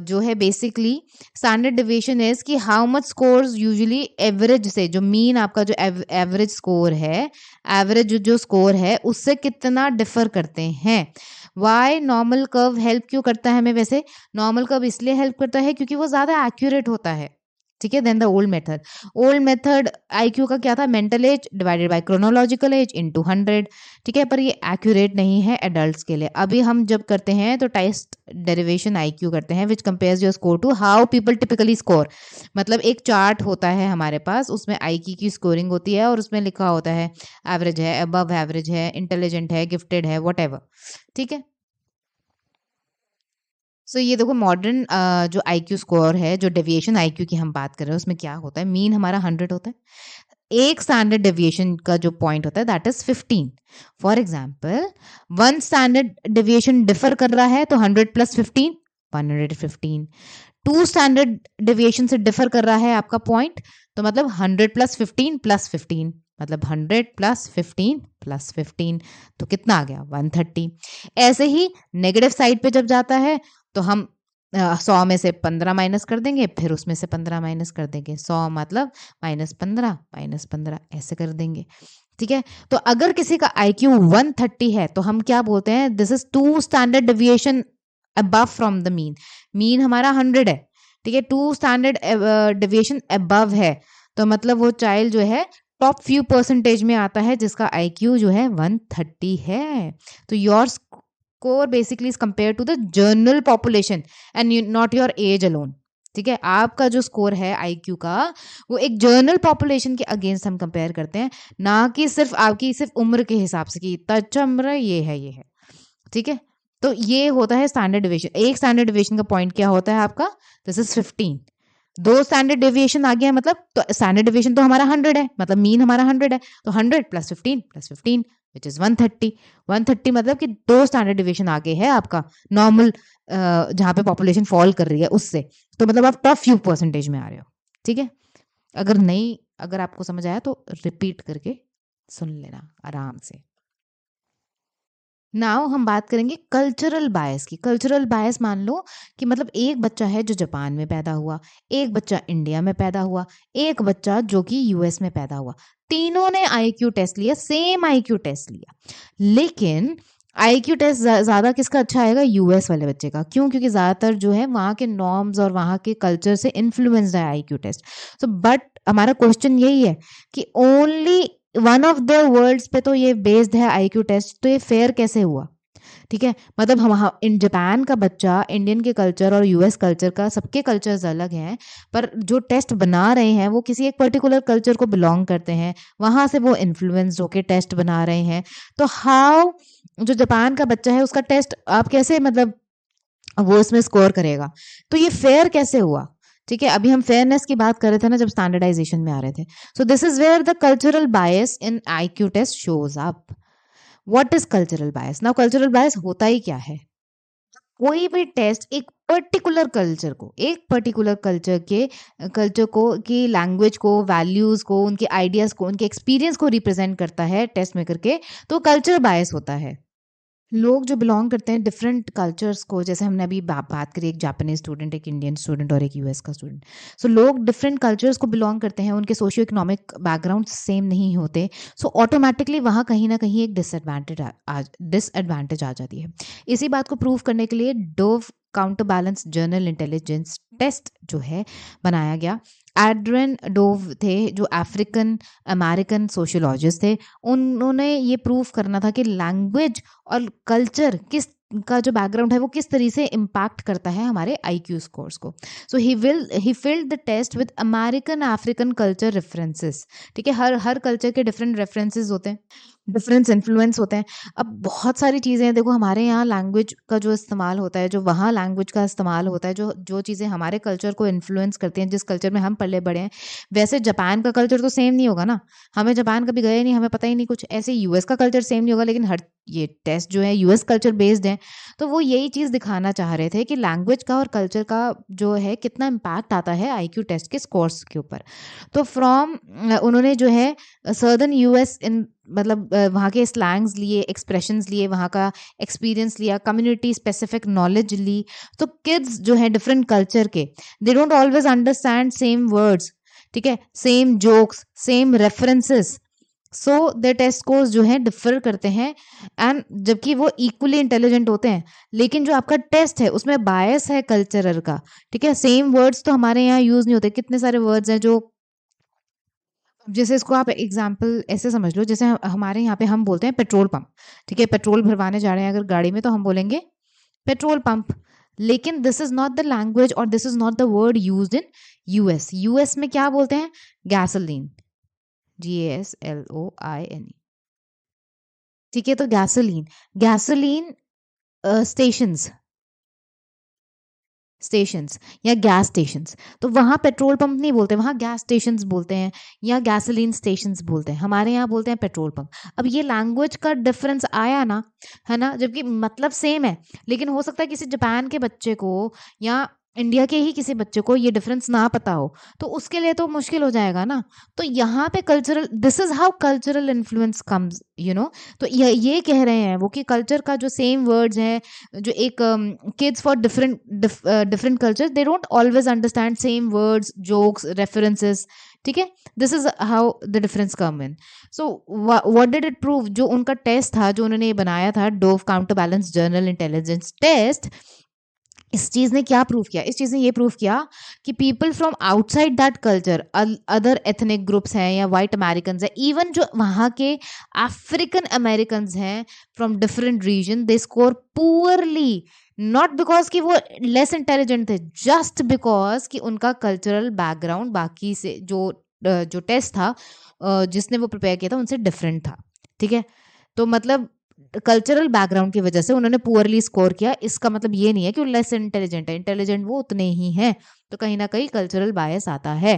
जो है, बेसिकली स्टैंडर्ड डिविएशन इज कि how much scores usually average से, जो मीन आपका जो एवरेज स्कोर है, एवरेज जो स्कोर है उससे कितना डिफर करते हैं। वाई नॉर्मल कर्व हेल्प क्यों करता है हमें, वैसे नॉर्मल कर्व इसलिए हेल्प करता है क्योंकि वो ज्यादा एक्यूरेट होता है। ठीक है, then the old method IQ का क्या था, mental age divided by chronological age into 100। ठीक है, पर ये एक्यूरेट नहीं है एडल्ट्स के लिए। अभी हम जब करते हैं तो टेस्ट डेरिवेशन आईक्यू करते हैं, which compares your score to how people typically score. मतलब एक चार्ट होता है हमारे पास, उसमें आईक्यू की स्कोरिंग होती है और उसमें लिखा होता है एवरेज है, अबव एवरेज है, इंटेलिजेंट है, गिफ्टेड है, वट एवर। ठीक है, सो ये देखो मॉडर्न जो आईक्यू स्कोर है, जो डेविएशन आईक्यू की हम बात कर रहे हैं, उसमें क्या होता है, मीन हमारा 100 होता है। एक स्टैंडर्ड डेविएशन का जो पॉइंट होता है that is 15। For example, one standard deviation differ कर रहा है तो 100 प्लस 15, 115। टू स्टैंडर्ड डेविएशन से डिफर कर रहा है आपका पॉइंट, तो मतलब 100 प्लस 15 प्लस 15, मतलब 100 प्लस 15 प्लस 15, तो कितना आ गया, 130। ऐसे ही नेगेटिव साइड पे जब जाता है, तो हम 100 में से 15 माइनस कर देंगे, फिर उसमें से 15 माइनस कर देंगे, 100 मतलब -15 ऐसे कर देंगे। ठीक है, तो अगर किसी का आईक्यू 130 है, तो हम क्या बोलते हैं, this is two standard deviation above from the mean. Mean हमारा 100 है, ठीक है, टू स्टैंडर्ड डेविएशन अबव है, तो मतलब वो चाइल्ड जो है टॉप फ्यू परसेंटेज में आता है, जिसका आईक्यू जो है 130 है। तो your score basically is compare to the general population and not your age alone. ठीक है, आपका जो स्कोर है आईक्यू का, वो एक जनरल पॉपुलेशन के अगेंस्ट हम कंपेयर करते हैं, ना कि सिर्फ आपकी सिर्फ उम्र के हिसाब से कि इतना अच्छा उम्र है, ये है। ठीक है, तो ये होता है स्टैंडर्ड डिविएशन। एक स्टैंडर्ड डिविएशन का पॉइंट क्या होता है आपका, दिस इज 15। दो स्टैंडर्ड डेविएशन आ गया है, मतलब तो स्टैंडर्ड डेविएशन तो हमारा 100 है, मतलब मीन हमारा 100 है, तो 100 प्लस 15 प्लस 15 विच इज 130। 130 मतलब कि दो स्टैंडर्ड डिविएशन आगे है आपका नॉर्मल, जहां पे पॉपुलेशन फॉल कर रही है उससे, तो मतलब आप टॉप फ्यू परसेंटेज में आ रहे हो। ठीक है, अगर आपको समझ आया तो रिपीट करके सुन लेना आराम से। नाउ हम बात करेंगे कल्चरल बायस की। कल्चरल बायस मान लो कि मतलब एक बच्चा है जो जापान में पैदा हुआ, एक बच्चा इंडिया में पैदा हुआ, एक बच्चा जो कि यूएस में पैदा हुआ। तीनों ने आईक्यू टेस्ट लिया, सेम आईक्यू टेस्ट लिया, लेकिन आईक्यू टेस्ट ज़्यादा किसका अच्छा आएगा? यूएस वाले बच्चे का। क्यों? क्योंकि ज़्यादातर जो है वहाँ के नॉर्म्स और वहाँ के कल्चर से इन्फ्लुएंस्ड है आईक्यू टेस्ट। सो बट हमारा क्वेश्चन यही है कि only one of the words पे तो ये बेस्ड है आईक्यू टेस्ट, तो ये फेयर कैसे हुआ? ठीक है, मतलब हम इन जापान का बच्चा इंडियन के कल्चर और यूएस कल्चर का, सबके कल्चर्स अलग हैं, पर जो टेस्ट बना रहे हैं वो किसी एक पर्टिकुलर कल्चर को बिलोंग करते हैं, वहां से वो इन्फ्लुएंस्ड होके टेस्ट बना रहे हैं। तो हाउ जो जापान का बच्चा है उसका टेस्ट आप कैसे मतलब वो इसमें स्कोर करेगा? तो ये फेयर कैसे हुआ? ठीक है, अभी हम फेयरनेस की बात कर रहे थे ना जब स्टैंडर्डाइजेशन में आ रहे थे। So this is where the cultural bias in IQ test shows up. What is cultural bias? Now cultural bias होता ही क्या है? कोई भी टेस्ट एक पर्टिकुलर कल्चर को, एक पर्टिकुलर कल्चर को की लैंग्वेज को, वैल्यूज को, उनके आइडियाज को, उनके एक्सपीरियंस को रिप्रेजेंट करता है टेस्ट में करके, तो कल्चर बायस होता है। लोग जो बिलोंग करते हैं डिफरेंट कल्चर्स को, जैसे हमने अभी बात करी, एक जापानीज स्टूडेंट, एक इंडियन स्टूडेंट और एक यूएस का स्टूडेंट। सो लोग डिफरेंट कल्चर्स को बिलोंग करते हैं, उनके सोशियो इकोनॉमिक बैकग्राउंड सेम नहीं होते। सो ऑटोमेटिकली वहाँ कहीं ना कहीं एक डिसएडवांटेज आ जाती है। इसी बात को प्रूव करने के लिए Dove counter balance general intelligence test जो है बनाया गया। एड्रियन डोव थे जो अफ्रीकन अमेरिकन सोशियोलॉजिस्ट थे। उन्होंने ये प्रूव करना था कि लैंग्वेज और कल्चर किस का जो बैकग्राउंड है वो किस तरीके से इम्पैक्ट करता है हमारे आईक्यू स्कोर्स को। So he filled the test with American African culture references. ठीक है, हर कल्चर के डिफरेंट रेफरेंसेस होते हैं, डिफरेंस इन्फ्लुएंस होते हैं। अब बहुत सारी चीज़ें हैं, देखो हमारे यहाँ लैंग्वेज का जो इस्तेमाल होता है, जो वहाँ लैंग्वेज का इस्तेमाल होता है, जो जो चीज़ें हमारे कल्चर को इन्फ्लुएंस करती हैं, जिस कल्चर में हम पले बड़े हैं, वैसे जापान का कल्चर तो सेम नहीं होगा ना। हमें जापान कभी गए नहीं, हमें पता ही नहीं कुछ। ऐसे यूएस का कल्चर सेम नहीं होगा, लेकिन हर ये टेस्ट जो है यूएस कल्चर बेस्ड है। तो वो यही चीज़ दिखाना चाह रहे थे कि लैंग्वेज का और कल्चर का जो है कितना इम्पैक्ट आता है आईक्यू टेस्ट के स्कोर्स के ऊपर। तो फ्रॉम उन्होंने जो है सदर्न यूएस इन मतलब वहाँ के स्लैंग्स लिए, एक्सप्रेशंस लिए, वहाँ का एक्सपीरियंस लिया, कम्युनिटी स्पेसिफिक नॉलेज ली। तो किड्स जो है डिफरेंट कल्चर के, they don't always understand same words, ठीक है, same jokes, same references. So the test scores जो है डिफर करते हैं, एंड जबकि वो इक्वली इंटेलिजेंट होते हैं, लेकिन जो आपका टेस्ट है उसमें बायस है कल्चरल का। ठीक है, सेम वर्ड्स तो हमारे यहाँ यूज नहीं होते। कितने सारे वर्ड्स हैं जो, जैसे इसको आप एग्जाम्पल ऐसे समझ लो, जैसे हमारे यहाँ पे हम बोलते हैं पेट्रोल पंप। ठीक है, पेट्रोल भरवाने जा रहे हैं अगर गाड़ी में तो हम बोलेंगे पेट्रोल पंप। लेकिन this is not the language और this is not the word used in US. US में क्या बोलते हैं? Gasoline, GASLOINE। ठीक है, तो गैसोलीन, गैसोलीन स्टेशंस, स्टेशंस या गैस स्टेशंस। तो वहाँ पेट्रोल पंप नहीं बोलते, वहाँ गैस स्टेशंस बोलते हैं या गैसोलीन स्टेशंस बोलते हैं। हमारे यहाँ बोलते हैं पेट्रोल पंप। अब ये लैंग्वेज का डिफरेंस आया ना, है ना, जबकि मतलब सेम है, लेकिन हो सकता है किसी जापान के बच्चे को या इंडिया के ही किसी बच्चे को ये डिफरेंस ना पता हो, तो उसके लिए तो मुश्किल हो जाएगा ना। तो यहाँ पे cultural, this is how cultural influence comes, you know. तो ये कह रहे हैं वो कि कल्चर का जो सेम वर्ड्स हैं, जो एक kids for different cultures, they don't always understand same words, jokes, references। ठीक है, this is how the difference come in. So what did it prove? जो उनका टेस्ट था, जो उन्होंने ये बनाया था, Dove counter balance general intelligence test, इस चीज ने क्या प्रूव किया? इस चीज ने ये प्रूव किया कि people from outside that culture, other ethnic groups हैं या वाइट अमेरिकन है, इवन जो वहाँ के अफ्रीकन अमेरिकन हैं from different region, they score poorly, not because कि वो लेस इंटेलिजेंट थे, जस्ट बिकॉज कि उनका कल्चरल बैकग्राउंड बाकी से जो टेस्ट था जिसने वो प्रिपेयर किया था उनसे डिफरेंट था। ठीक है, तो मतलब कल्चरल बैकग्राउंड की वजह से उन्होंने पुअरली स्कोर किया। इसका मतलब ये नहीं है कि वो लेस इंटेलिजेंट है, इंटेलिजेंट वो उतने ही हैं। तो कहीं ना कहीं कल्चरल बायस आता है।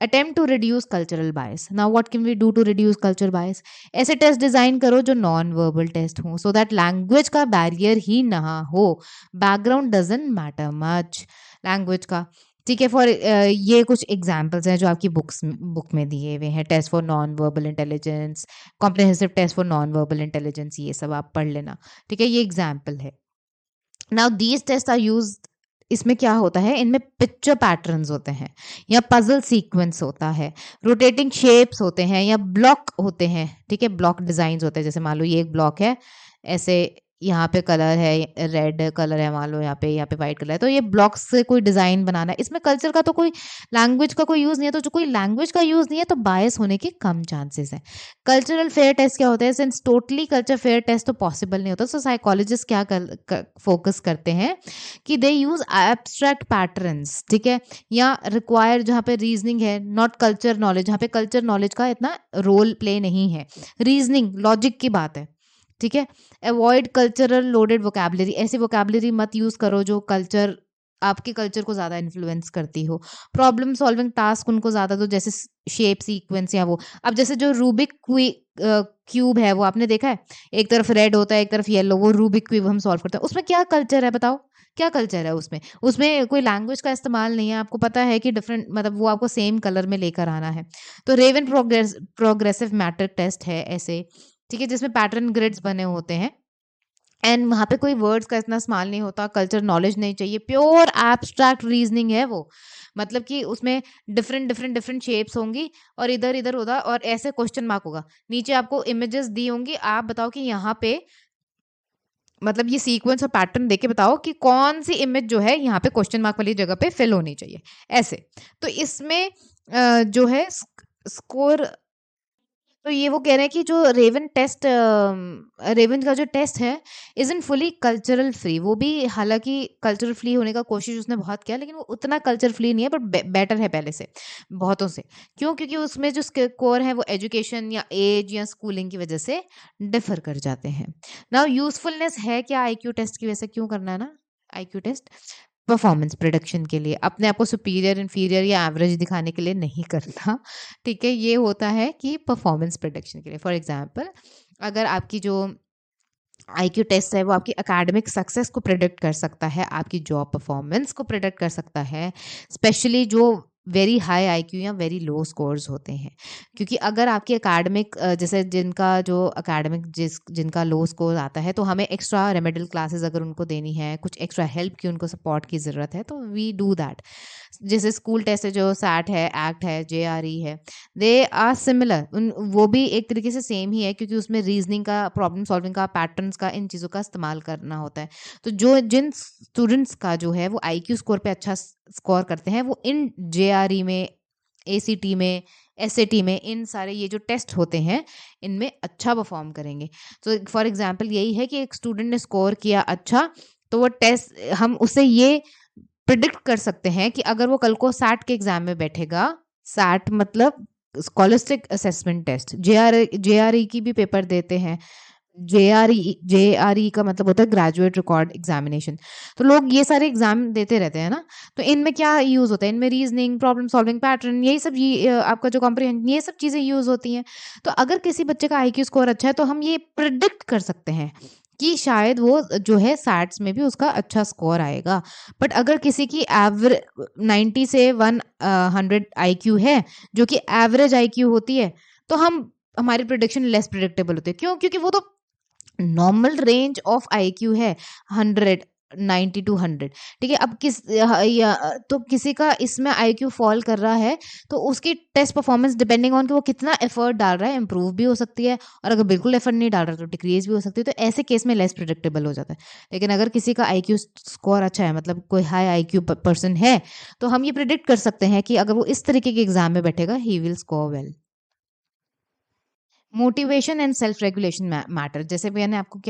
Attempt to reduce cultural bias. Now what can we do to reduce cultural bias? ऐसे टेस्ट डिजाइन करो जो नॉन वर्बल टेस्ट हो, सो दैट लैंग्वेज का बैरियर ही ना हो। Background doesn't matter much, language का ठीक है। ये कुछ एग्जांपल्स हैं जो आपकी बुक में दिए हुए हैं। Test for non verbal intelligence, comprehensive test for non verbal intelligence, ये सब आप पढ़ लेना। ठीक है, ये एग्जाम्पल है। Now these test are use, इसमें क्या होता है, इनमें पिक्चर पैटर्न्स होते हैं या पजल सीक्वेंस होता है, रोटेटिंग शेप्स होते हैं या ब्लॉक होते हैं। ठीक है, ब्लॉक डिजाइन होते हैं। जैसे मान लो ये एक ब्लॉक है, ऐसे यहाँ पे कलर है, रेड कलर है, मान लो यहाँ पे व्हाइट कलर है, तो ये ब्लॉक्स से कोई डिजाइन बनाना है। इसमें कल्चर का तो कोई, लैंग्वेज का कोई यूज नहीं है। तो जो कोई लैंग्वेज का यूज नहीं है तो बायस होने के कम चांसेस है। कल्चरल फेयर टेस्ट क्या होता है, since totally culture fair test तो पॉसिबल नहीं होता, सो साइकोलॉजिस्ट क्या फोकस करते हैं कि दे यूज एब्स्ट्रैक्ट पैटर्न्स, ठीक है, या रिक्वायर जहाँ पे रीजनिंग है, नॉट कल्चर नॉलेज, जहाँ पे कल्चर नॉलेज का इतना रोल प्ले नहीं है, रीजनिंग लॉजिक की बात है। ठीक है, अवॉइड कल्चरल लोडेड वोकैबलरी, ऐसी वोकैबलरी मत यूज करो जो कल्चर, आपके कल्चर को ज्यादा इन्फ्लुएंस करती हो। प्रॉब्लम सॉल्विंग टास्क उनको ज्यादा दो, जैसे शेप सीक्वेंस या वो, अब जैसे जो रूबिक क्यूब है वो आपने देखा है, एक तरफ रेड होता है एक तरफ येलो, वो रूबिक क्यूब हम सॉल्व करते हैं, उसमें क्या कल्चर है बताओ, क्या कल्चर है उसमें? उसमें कोई लैंग्वेज का इस्तेमाल नहीं है, आपको पता है कि डिफरेंट, मतलब वो आपको सेम कलर में लेकर आना है। तो रेवन प्रोग्रेसिव मैटर टेस्ट है ऐसे, ठीक है, जिसमें पैटर्न ग्रिड्स बने होते हैं एंड वहाँ पे कोई वर्ड्स का इतना इस्तेमाल नहीं होता, कल्चर नॉलेज नहीं चाहिए, प्योर एब्स्ट्रैक्ट रीजनिंग है वो। मतलब कि उसमें डिफरेंट शेप्स होंगी और इधर इधर उधर, और ऐसे क्वेश्चन मार्क होगा, नीचे आपको इमेजेस दी होंगी, आप बताओ कि यहाँ पे, मतलब ये सीक्वेंस और पैटर्न देके बताओ कि कौन सी इमेज जो है यहाँ पे क्वेश्चन मार्क वाली जगह पे फिल होनी चाहिए, ऐसे। तो इसमें जो है स्कोर, तो ये वो कह रहे हैं कि जो रेवन का जो टेस्ट है is in fully cultural free, वो भी हालांकि कल्चरल फ्री होने का कोशिश उसने बहुत किया, लेकिन वो उतना कल्चर फ्री नहीं है, बट बेटर है पहले से, बहुतों से। क्यों? क्योंकि उसमें जो स्कोर है वो एजुकेशन या एज या स्कूलिंग की वजह से डिफर कर जाते हैं। नाउ यूजफुलनेस है क्या आईक्यू टेस्ट की वजह से, क्यों करना है ना आईक्यू टेस्ट? परफॉर्मेंस प्रोडक्शन के लिए, अपने आप को सुपीरियर इन्फीरियर या एवरेज दिखाने के लिए नहीं करना। ठीक है, ये होता है कि परफॉर्मेंस प्रोडक्शन के लिए। फॉर एग्जांपल, अगर आपकी जो आईक्यू टेस्ट है वो आपकी एकेडमिक सक्सेस को प्रिडिक्ट कर सकता है, आपकी जॉब परफॉर्मेंस को प्रिडिक्ट कर सकता है, स्पेशली जो वेरी हाई आईक्यू या वेरी लो स्कोर्स होते हैं। क्योंकि अगर आपकी एकेडमिक, जैसे जिनका जो एकेडमिक जिनका लो स्कोर आता है, तो हमें एक्स्ट्रा रेमेडियल क्लासेस अगर उनको देनी है, कुछ एक्स्ट्रा हेल्प की, उनको सपोर्ट की ज़रूरत है, तो वी डू दैट। जैसे स्कूल टेस्ट है, जो सैट है, एक्ट है, जेआरई है, दे आर सिमिलर, उन वो भी एक तरीके से सेम ही है, क्योंकि उसमें रीजनिंग का, प्रॉब्लम सॉल्विंग का, पैटर्न्स का, इन चीज़ों का इस्तेमाल करना होता है। तो जो जिन स्टूडेंट्स का जो है वो आईक्यू स्कोर पे अच्छा स्कोर करते हैं, वो इन जेआरई में, एसीटी में, एसएटी में, इन सारे ये जो टेस्ट होते हैं इनमें अच्छा परफॉर्म करेंगे। तो फॉर एग्जांपल यही है कि एक स्टूडेंट ने स्कोर किया अच्छा, तो वो टेस्ट, हम उससे ये प्रिडिक्ट कर सकते हैं कि अगर वो कल को सैट के एग्जाम में बैठेगा, सैट मतलब स्कॉलस्टिक असेसमेंट टेस्ट, जेआरई की भी पेपर देते हैं, जेआरई का मतलब होता है ग्रेजुएट रिकॉर्ड एग्जामिनेशन। तो लोग ये सारे एग्जाम देते रहते हैं ना, तो इनमें क्या यूज होता है, इनमें रीजनिंग, प्रॉब्लम सॉल्विंग, पैटर्न, यही सब, ये आपका जो कॉम्प्रिहेंशन, ये सब चीजें यूज होती हैं। तो अगर किसी बच्चे का आईक्यू स्कोर अच्छा है तो हम ये प्रिडिक्ट कर सकते हैं कि शायद वो जो है सैट्स में भी उसका अच्छा स्कोर आएगा। बट अगर किसी की एवरेज 90 से 100 आईक्यू है, जो कि एवरेज आईक्यू होती है, तो हम, हमारी प्रिडिक्शन लेस प्रिडिक्टेबल होती है। क्यों? क्योंकि वो तो नॉर्मल रेंज ऑफ आईक्यू है 100, 90 टू 100। ठीक है, अब तो किसी का इसमें आईक्यू फॉल कर रहा है, तो उसकी टेस्ट परफॉर्मेंस डिपेंडिंग ऑन कि वो कितना एफर्ट डाल रहा है, इंप्रूव भी हो सकती है, और अगर बिल्कुल एफर्ट नहीं डाल रहा तो डिक्रीज भी हो सकती है। तो ऐसे केस में लेस प्रिडिक्टेबल हो जाता है। लेकिन अगर किसी का आईक्यू स्कोर अच्छा है, मतलब कोई हाई आईक्यू पर्सन है, तो हम ये प्रिडिक्ट कर सकते हैं कि अगर वो इस तरीके के एग्जाम में बैठेगा, he will score well. Motivation and self regulation matter, जैसे मैंने आपको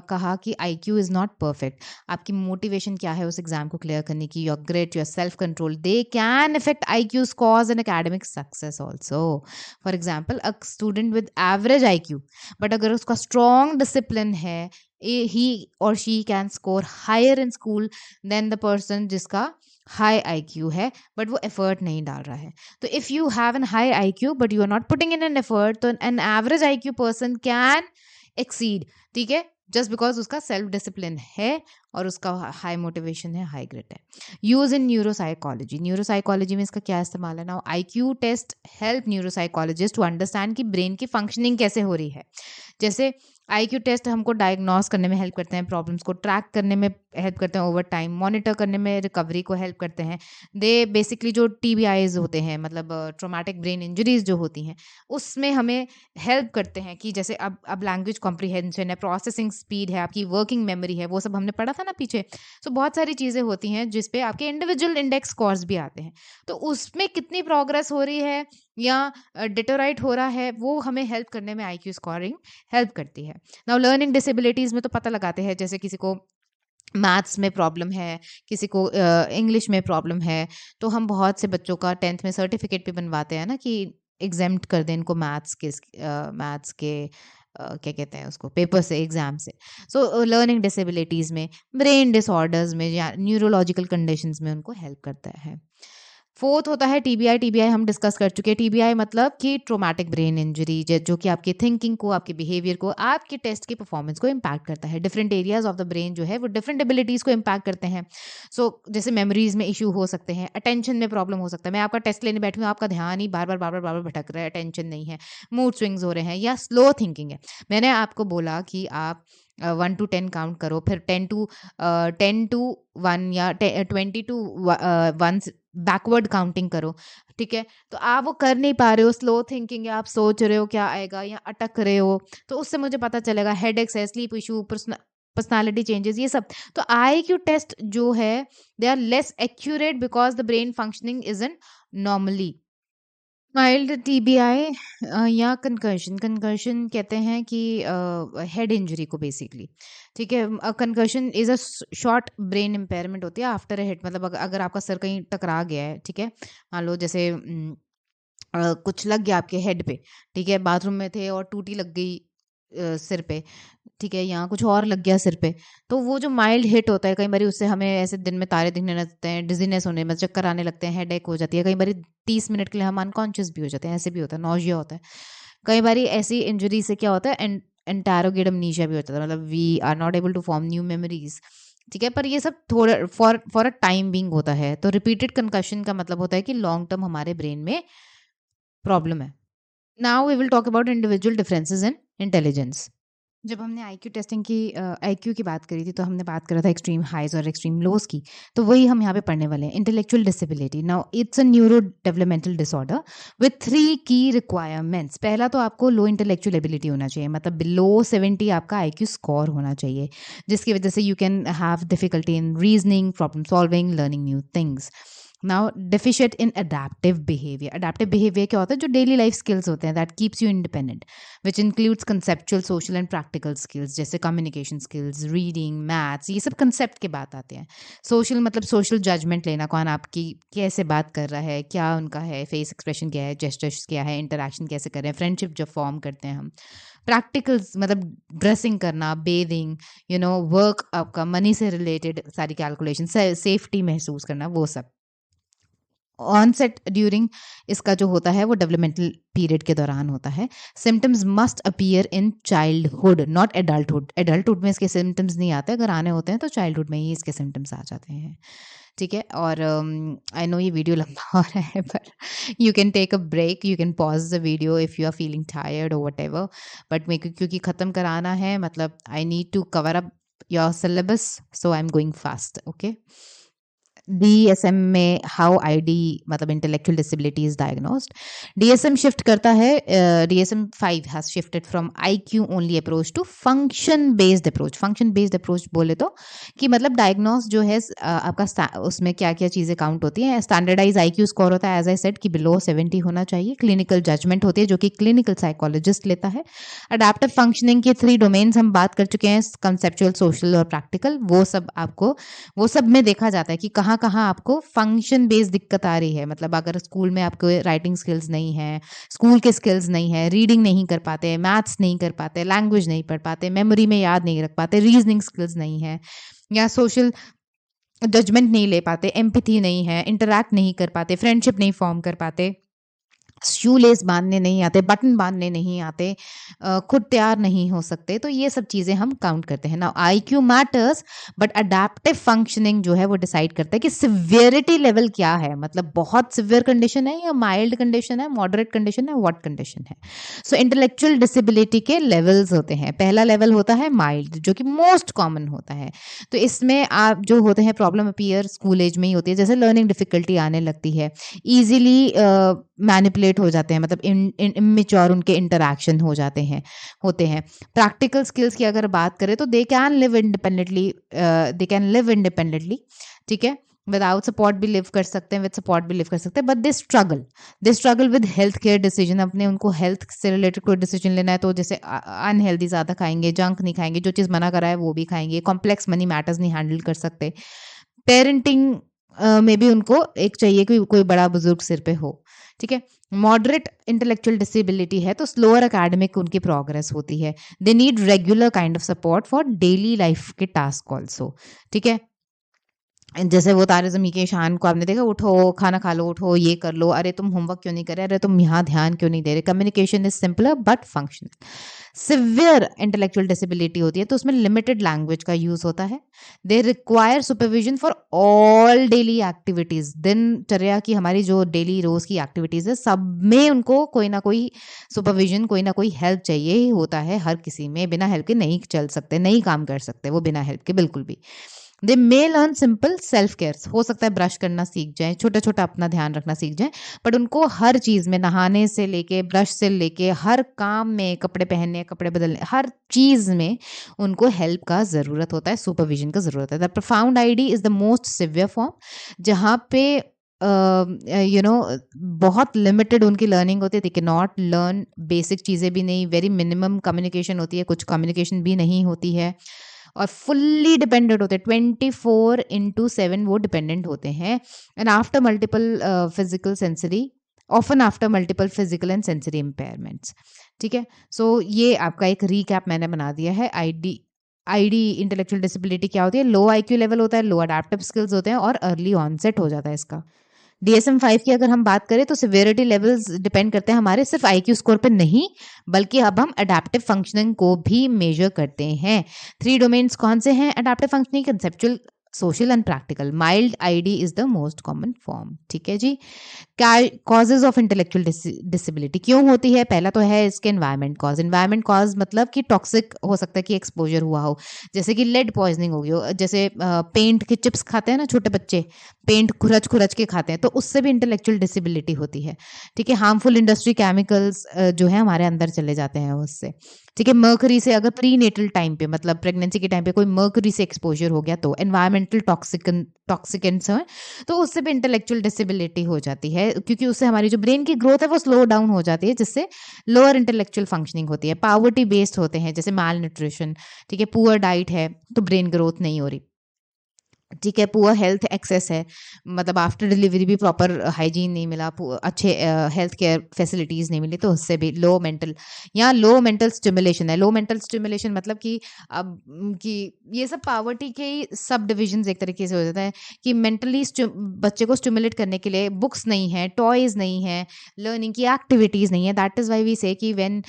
कहा कि आईक्यू इज नॉट परफेक्ट, आपकी मोटिवेशन क्या है उस एग्जाम को क्लियर करने की, your grit, your self control, they can affect IQ scores and academic success also. For example, a student with average IQ, but अगर उसका स्ट्रॉन्ग डिसिप्लिन है, ही और she can score higher in school than the person जिसका high IQ है but वो effort नहीं डाल रहा है। तो if you have an high IQ but you are not putting in an effort, तो an average IQ person can exceed, ठीक है, जस्ट बिकॉज उसका सेल्फ डिसिप्लिन है और उसका हाई मोटिवेशन है, हाई ग्रिट है। यूज इन न्यूरोसाइकोलॉजी, न्यूरोसाइकोलॉजी में इसका क्या इस्तेमाल है ना, IQ test help neuropsychologist to understand कि ब्रेन की फंक्शनिंग कैसे हो रही है। जैसे IQ टेस्ट हमको डायग्नोस करने में हेल्प करते हैं, प्रॉब्लम्स को ट्रैक करने में हेल्प करते हैं, ओवर टाइम मॉनिटर करने में रिकवरी को हेल्प करते हैं। दे बेसिकली जो TBIs होते हैं, मतलब ट्रॉमेटिक ब्रेन इंजरीज जो होती हैं, उसमें हमें हेल्प करते हैं कि जैसे अब लैंग्वेज कॉम्प्रिहेंशन है, प्रोसेसिंग स्पीड है, आपकी वर्किंग मेमोरी है, वो सब हमने पढ़ा था ना पीछे। सो बहुत सारी चीज़ें होती हैं जिसपे आपके इंडिविजुअल इंडेक्स स्कोर्स भी आते हैं। तो उसमें कितनी प्रोग्रेस हो रही है या डिटोराइट हो रहा है, वो हमें हेल्प करने में IQ स्कोरिंग हेल्प करती है। नाउ लर्निंग डिसेबिलिटीज़ में तो पता लगाते हैं, जैसे किसी को मैथ्स में प्रॉब्लम है, किसी को इंग्लिश में प्रॉब्लम है, तो हम बहुत से बच्चों का 10th में सर्टिफिकेट भी बनवाते हैं ना कि एग्जेम्प्ट कर दें इनको मैथ्स के क्या कहते हैं उसको, पेपर से, एग्जाम से। सो लर्निंग डिसेबिलिटीज़ में, ब्रेन डिसऑर्डर्स में या न्यूरोलॉजिकल कंडीशंस में उनको हेल्प करता है। फोर्थ होता है TBI। TBI हम डिस्कस कर चुके हैं। TBI मतलब कि ट्रोमैटिक ब्रेन इंजरी, जो कि आपकी थिंकिंग को, आपके बिहेवियर को, आपके टेस्ट की परफॉर्मेंस को इम्पैक्ट करता है। Different areas of the brain जो है वो डिफरेंट एबिलिटीज़ को इम्पैक्ट करते हैं। जैसे मेमोरीज में इशू हो सकते हैं, अटेंशन में प्रॉब्लम हो सकता है। मैं आपका टेस्ट लेने बैठी हूँ, आपका ध्यान ही बार बार भटक रहा है, अटेंशन नहीं है, मूड स्विंग्स हो रहे हैं या स्लो थिंकिंग है। मैंने आपको बोला कि आप 1 to 10 काउंट करो, फिर 10 to 1 या 20 to 1 बैकवर्ड काउंटिंग करो, ठीक है? तो आप वो कर नहीं पा रहे हो, स्लो थिंकिंग है, आप सोच रहे हो क्या आएगा या अटक रहे हो, तो उससे मुझे पता चलेगा हेडेक्स है, स्लीप इशू, पर्सनालिटी चेंजेस, ये सब। तो IQ टेस्ट जो है, they are less accurate because the brain functioning isn't normally. Mild TBI या कंकर्शन, कंकर्शन कहते हैं कि हेड इंजरी को बेसिकली, ठीक है? Concussion is a short brain impairment होती है आफ्टर अ हिट, मतलब अगर आपका सर कहीं टकरा गया है, ठीक है? मान लो जैसे कुछ लग गया आपके हेड पे, ठीक है? बाथरूम में थे और टूटी लग गई सिर पे, ठीक है? या कुछ और लग गया सिर पे, तो वो जो माइल्ड हिट होता है, कई बारी उससे हमें ऐसे दिन में तारे दिखने लगते हैं, डिजीनेस होने में, चक्कर आने लगते हैं, हेडेक हो जाती है, कई बारी 30 मिनट के लिए हम अनकॉन्शियस भी हो जाते हैं, ऐसे भी होता है, नौजिया होता है। कई बारी ऐसी इंजरी से क्या होता है, एंटारोगेड अमनीशिया भी होता है, मतलब we are not able to form new memories, ठीक है? पर ये सब थोड़ा for for a time being होता है। तो रिपीटेड कंकशन का मतलब होता है कि लॉन्ग टर्म हमारे ब्रेन में प्रॉब्लम है। Now we will talk about individual differences in intelligence. जब हमने IQ टेस्टिंग की IQ की बात करी थी, तो हमने बात करा था एक्सट्रीम हाइज और एक्सट्रीम लोज की। तो वही हम यहाँ पे पढ़ने वाले हैं, intellectual disability. Now it's a neuro developmental disorder with 3 की रिक्वायरमेंट्स। पहला तो आपको लो इंटेलेक्चुअल एबिलिटी होना चाहिए, मतलब बिलो 70 आपका IQ स्कोर होना चाहिए, जिसकी वजह से you can have difficulty in reasoning, problem solving, learning new things. Now deficient in adaptive behaviour. Adaptive behaviour क्या होता है? जो डेली लाइफ स्किल्स होते हैं, that keeps you independent, which includes conceptual, social and practical skills, जैसे communication skills, reading, maths, ये सब concept के बात आते हैं। सोशल मतलब सोशल जजमेंट लेना, कौन आपकी कैसे बात कर रहा है, क्या उनका है, फेस एक्सप्रेशन क्या है, जेस्टर्स क्या है, इंटरेक्शन कैसे कर रहे हैं, फ्रेंडशिप जब फॉर्म करते हैं हम। प्रैक्टिकल्स मतलब ड्रेसिंग करना, बेदिंग, वर्क, आपका मनी से रिलेटेड सारी कैलकुलेशन, सेफ्टी महसूस करना, वो सब। ऑनसेट ड्यूरिंग इसका जो होता है वो डेवलपमेंटल पीरियड के दौरान होता है। Symptoms must appear in childhood, not adulthood. Adulthood में इसके सिम्टम्स नहीं आते, अगर आने होते हैं तो चाइल्डहुड में ही इसके सिम्टम्स आ जाते हैं, ठीक है? और आई नो ये वीडियो लंबा हो रहा है, पर you can take a break, you can pause the video if you are feeling tired और वट एवर, बट मेरे को क्योंकि ख़त्म कराना है, मतलब I need to cover up your syllabus, so I am going fast, okay? DSM में how ID मतलब intellectual disability is diagnosed. DSM shift करता है, DSM-5 has shifted from IQ only approach to function based approach. Function based approach बोले तो कि मतलब diagnose जो है आपका उसमें क्या क्या चीज़ें काउंट होती हैं। स्टैंडर्डाइज IQ स्कोर होता है, एज आई सेड, कि बिलो 70 होना चाहिए। क्लिनिकल जजमेंट होती है जो कि क्लिनिकल साइकोलॉजिस्ट लेता है। अडेप्टिव फंक्शनिंग के 3 डोमेन्स हम बात कर चुके हैं, कंसेप्चुअल, सोशल और प्रैक्टिकल। वो सब में देखा जाता है कि कहाँ आपको फंक्शन बेस्ड दिक्कत आ रही है। मतलब अगर स्कूल में आपको राइटिंग स्किल्स नहीं है, स्कूल के स्किल्स नहीं है, रीडिंग नहीं कर पाते, मैथ्स नहीं कर पाते, लैंग्वेज नहीं पढ़ पाते, मेमोरी में याद नहीं रख पाते, रीजनिंग स्किल्स नहीं है, या सोशल जजमेंट नहीं ले पाते, एम्पैथी नहीं है, इंटरैक्ट नहीं कर पाते, फ्रेंडशिप नहीं फॉर्म कर पाते, शू लेस बांधने नहीं आते, बटन बांधने नहीं आते, खुद तैयार नहीं हो सकते, तो ये सब चीज़ें हम काउंट करते हैं। Now IQ matters, but adaptive functioning जो है वो डिसाइड करता है कि सिवियरिटी लेवल क्या है, मतलब बहुत सिवियर कंडीशन है या माइल्ड कंडीशन है, मॉडरेट कंडीशन है, व्हाट कंडीशन है। सो इंटेलेक्चुअल डिसेबिलिटी के लेवल्स होते हैं। पहला लेवल होता है माइल्ड, जो कि मोस्ट कॉमन होता है। तो इसमें आप जो होते हैं प्रॉब्लम अपीयर स्कूल एज में ही होती है, जैसे लर्निंग डिफिकल्टी आने लगती है, ईजिली मैनिपुलेट हो जाते हैं, मतलब इमेच्योर उनके इंटरैक्शन हो जाते हैं, होते हैं। प्रैक्टिकल स्किल्स की अगर बात करें तो दे कैन लिव इंडिपेंडेंटली, ठीक है, विदाउट सपोर्ट भी लिव कर सकते हैं, विद सपोर्ट भी लिव कर सकते हैं, but they struggle with health care decision. अपने उनको हेल्थ से रिलेटेड कोई डिसीजन लेना है तो जैसे अनहेल्दी ज़्यादा खाएंगे, जंक नहीं खाएंगे, जो चीज़ मना करा है वो भी खाएंगे, कॉम्प्लेक्स मनी मैटर्स नहीं हैंडल कर सकते। पेरेंटिंग में भी उनको एक चाहिए कि कोई बड़ा बुजुर्ग सिर पे हो, ठीक है। मॉडरेट इंटेलेक्चुअल डिसेबिलिटी है तो स्लोअर एकेडमिक उनकी प्रोग्रेस होती है। They need regular kind of support for daily life के टास्क ऑल्सो, ठीक है। जैसे वो तारे ज़मीं के शान को आपने देखा, उठो, खाना खा लो, उठो, ये कर लो, अरे तुम होमवर्क क्यों नहीं कर रहे, अरे तुम यहाँ ध्यान क्यों नहीं दे रहे। Communication is simpler but functional. Severe intellectual disability होती है तो उसमें लिमिटेड लैंग्वेज का यूज होता है। They require supervision for all daily activities. दिनचर्या की हमारी जो डेली रोज की एक्टिविटीज है सब में उनको कोई ना कोई सुपरविजन, कोई ना कोई हेल्प चाहिए ही होता है। हर किसी में बिना हेल्प के नहीं चल सकते, नहीं काम कर सकते वो बिना हेल्प के बिल्कुल भी। They may learn simple self care. हो सकता है ब्रश करना सीख जाए, छोटा छोटा अपना ध्यान रखना सीख जाए, बट उनको हर चीज़ में, नहाने से लेके, ब्रश से लेके, हर काम में, कपड़े पहनने, कपड़े बदलने, हर चीज़ में उनको हेल्प का ज़रूरत होता है, सुपरविजन का ज़रूरत है। The profound ID is the most severe form, जहाँ पे बहुत लिमिटेड उनकी लर्निंग होती है। They can not learn basic चीज़ें भी नहीं, वेरी मिनिमम कम्युनिकेशन होती है, कुछ कम्युनिकेशन भी नहीं होती है, और फुल्ली डिपेंडेंट होते हैं, 24/7 वो डिपेंडेंट होते हैं। And after multiple physical sensory, often after multiple physical and sensory impairments, ठीक है। सो ये आपका एक रीकैप मैंने बना दिया है। आईडी इंटेलेक्चुअल डिसेबिलिटी क्या होती है, लो आईक्यू लेवल होता है, लो अडेप्टिव स्किल्स होते हैं, और अर्ली ऑनसेट हो जाता है इसका। DSM-5 की अगर हम बात करें तो सिवियरिटी लेवल्स डिपेंड करते हैं हमारे सिर्फ आईक्यू स्कोर पे नहीं, बल्कि अब हम अडेप्टिव फंक्शनिंग को भी मेजर करते हैं। 3 डोमेन्स कौन से हैं adaptive functioning? Conceptual, social and practical. Mild ID is the most common form, ठीक है जी। कॉजेज ऑफ इंटेलेक्चुअल डिसेबिलिटी क्यों होती है? पहला तो है इसके एनवायरमेंट कॉज। एनवायरमेंट कॉज मतलब कि टॉक्सिक हो सकता है कि एक्सपोजर हुआ हो, जैसे कि लेड पॉइजनिंग हो गई हो, जैसे पेंट के चिप्स खाते हैं ना छोटे बच्चे, पेंट खुरच खुरच के खाते हैं, तो उससे भी इंटेलेक्चुअल डिसेबिलिटी होती है, ठीक है। हार्मफुल इंडस्ट्री केमिकल्स जो है हमारे अंदर चले जाते हैं उससे, ठीक है। मर्करी से अगर प्री नेटल टाइम पे, मतलब प्रेगनेंसी के टाइम पे कोई मर्करी से एक्सपोजर हो गया, तो एनवायरमेंटल टॉक्सिकेंट्स हैं, तो उससे भी इंटेलेक्चुअल डिसेबिलिटी हो जाती है, क्योंकि उससे हमारी जो ब्रेन की ग्रोथ है वो स्लो डाउन हो जाती है, जिससे लोअर इंटेलेक्चुअल फंक्शनिंग होती है। पावर्टी बेस्ड होते हैं, जैसे माल न्यूट्रिशन, ठीक है, पुअर डाइट है तो ब्रेन ग्रोथ नहीं हो रही, ठीक है। पुअर हेल्थ एक्सेस है, मतलब आफ्टर डिलीवरी भी प्रॉपर हाइजीन नहीं मिला, अच्छे हेल्थ केयर फैसिलिटीज़ नहीं मिली, तो उससे भी लो मेंटल स्टिमुलेशन है। लो मेंटल स्टिमुलेशन मतलब कि अब कि ये सब पावर्टी के ही सब डिविजन्स एक तरीके से हो जाता है कि मेंटली बच्चे को स्टिमुलेट करने के लिए बुक्स नहीं है, टॉयज़ नहीं है, लर्निंग की एक्टिविटीज़ नहीं है। दैट इज़ वाई वी से कि व्हेन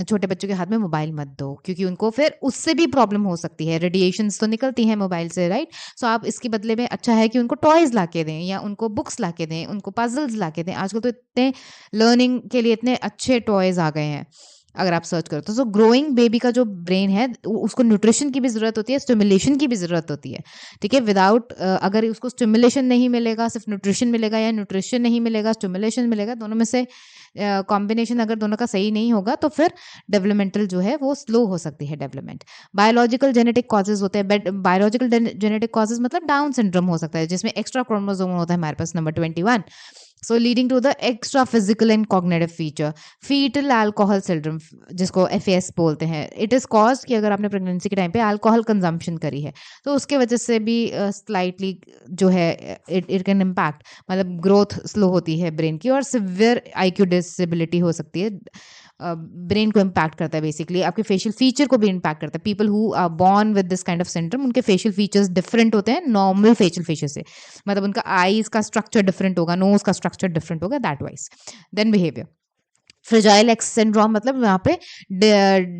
छोटे बच्चों के हाथ में मोबाइल मत दो, क्योंकि उनको फिर उससे भी प्रॉब्लम हो सकती है। रेडिएशंस तो निकलती हैं मोबाइल से, राइट। सो आप इसके बदले में अच्छा है कि उनको टॉयज ला के दें, या उनको बुक्स ला के दें, उनको पजल्स ला के दें। आजकल तो इतने लर्निंग के लिए इतने अच्छे टॉयज आ गए हैं, अगर आप सर्च करो तो। सो ग्रोइंग बेबी का जो ब्रेन है उसको न्यूट्रिशन की भी ज़रूरत होती है, स्टिमुलेशन की भी ज़रूरत होती है, ठीक है। विदाउट अगर उसको स्टिमुलेशन नहीं मिलेगा, सिर्फ न्यूट्रिशन मिलेगा, या न्यूट्रिशन नहीं मिलेगा, स्टिमुलेशन मिलेगा, दोनों में से कॉम्बिनेशन अगर दोनों का सही नहीं होगा, तो फिर डेवलपमेंटल जो है वो स्लो हो सकती है डेवलपमेंट। बायोलॉजिकल जेनेटिक कॉजेज होते हैं। बायोलॉजिकल जेनेटिक कॉजेज मतलब डाउन सिंड्रोम हो सकता है, जिसमें एक्स्ट्रा क्रोमोसोम होता है हमारे पास, number 21। So leading to the extra physical and cognitive feature. Foetal alcohol syndrome, जिसको FAS बोलते हैं, इट इज कॉज कि अगर आपने प्रेगनेंसी के टाइम पे अल्कोहल कंजम्पशन करी है, तो उसके वजह से भी स्लाइटली जो है इट कैन इम्पैक्ट, मतलब ग्रोथ स्लो होती है ब्रेन की, और सिवियर IQ डिसेबिलिटी हो सकती है। ब्रेन को इम्पैक्ट करता है, बेसिकली आपके फेशियल फीचर को भी इम्पैक्ट करता है। People who are born with this kind of syndrome, उनके फेशियल फीचर्स डिफरेंट होते हैं नॉर्मल फेशियल फीचर से, मतलब उनका आईज का स्ट्रक्चर डिफरेंट होगा, नोज का स्ट्रक्चर डिफरेंट होगा, that wise. Then behaviour, fragile X syndrome मतलब यहाँ पे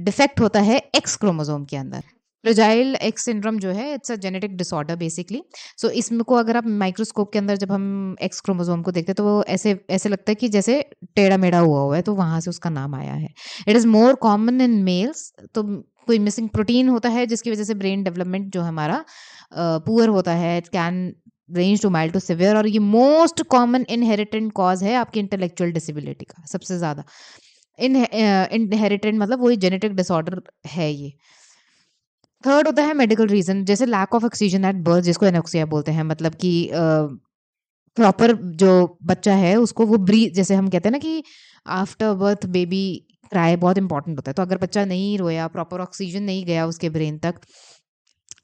डिफेक्ट होता है एक्स क्रोमोसोम के अंदर। फ्रेजाइल एक्स सिंड्रोम जो है it's a genetic disorder basically. So इसमें को अगर आप माइक्रोस्कोप के अंदर जब हम एक्स क्रोमोसोम को देखते हैं तो वो ऐसे ऐसे लगता है कि जैसे टेढ़ा मेढ़ा हुआ है, तो वहां से उसका नाम आया है। It is more common in males. तो कोई मिसिंग प्रोटीन होता है जिसकी वजह से ब्रेन डेवलपमेंट जो हमारा पुअर होता है, it can range to mild to severe, और ये मोस्ट कॉमन इनहेरिटेंट कॉज है आपकी इंटेलेक्चुअल डिसेबिलिटी का, सबसे ज्यादा इनहेरिटेंट मतलब वही जेनेटिक डिसऑर्डर है ये। थर्ड होता है मेडिकल रीजन, जैसे lack of oxygen at birth, जिसको एनोक्सिया बोलते हैं, मतलब कि प्रॉपर जो बच्चा है उसको वो ब्रीथ, जैसे हम कहते हैं ना कि आफ्टर बर्थ बेबी क्राई बहुत इंपॉर्टेंट होता है, तो अगर बच्चा नहीं रोया, प्रॉपर ऑक्सीजन नहीं गया उसके ब्रेन तक,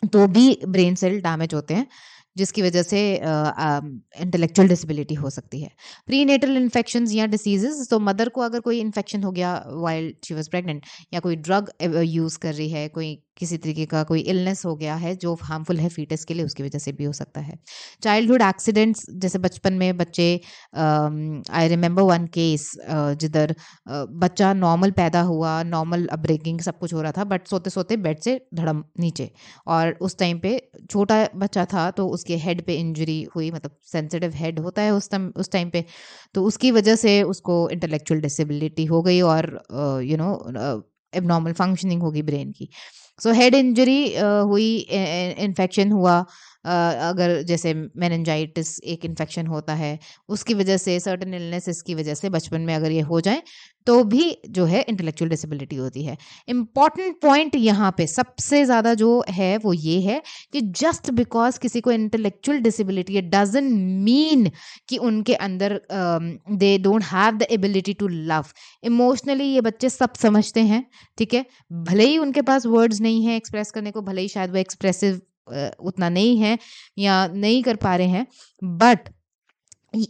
तो भी ब्रेन सेल डैमेज होते हैं, जिसकी वजह से इंटेलेक्चुअल डिसेबिलिटी हो सकती है। प्री नेटल इन्फेक्शन या डिसीजेज, तो मदर को अगर कोई इन्फेक्शन हो गया वाइल शी वॉज प्रेगनेंट, या कोई ड्रग यूज कर रही है, कोई किसी तरीके का कोई इलनेस हो गया है जो हार्मफुल है फीटस के लिए, उसकी वजह से भी हो सकता है। चाइल्डहुड एक्सीडेंट्स, जैसे बचपन में बच्चे, आई रिमेंबर वन केस जिधर बच्चा नॉर्मल पैदा हुआ, नॉर्मल अपब्रिंगिंग सब कुछ हो रहा था, बट सोते सोते बेड से धड़म नीचे, और उस टाइम पे छोटा बच्चा था तो उसके हेड पे इंजरी हुई, मतलब सेंसिटिव हेड होता है उस टाइम पे, तो उसकी वजह से उसको इंटेलेक्चुअल डिसेबिलिटी हो गई, और एबनॉर्मल फंक्शनिंग होगी ब्रेन की। सो हेड इंजरी हुई, इन्फेक्शन हुआ, अगर जैसे मेनिंजाइटिस एक इन्फेक्शन होता है, उसकी वजह से, सर्टेन इलनेसेस की वजह से बचपन में अगर ये हो जाए तो भी जो है इंटेलेक्चुअल डिसेबिलिटी होती है। इम्पॉर्टेंट पॉइंट यहाँ पे सबसे ज़्यादा जो है वो ये है कि जस्ट बिकॉज किसी को इंटेलेक्चुअल डिसेबिलिटी डजंट मीन कि उनके अंदर they don't have the ability to love. Emotionally ये बच्चे सब समझते हैं, ठीक है, भले ही उनके पास वर्ड्स नहीं है एक्सप्रेस करने को, भले ही शायद वो एक्सप्रेसिव उतना नहीं है या नहीं कर पा रहे हैं, बट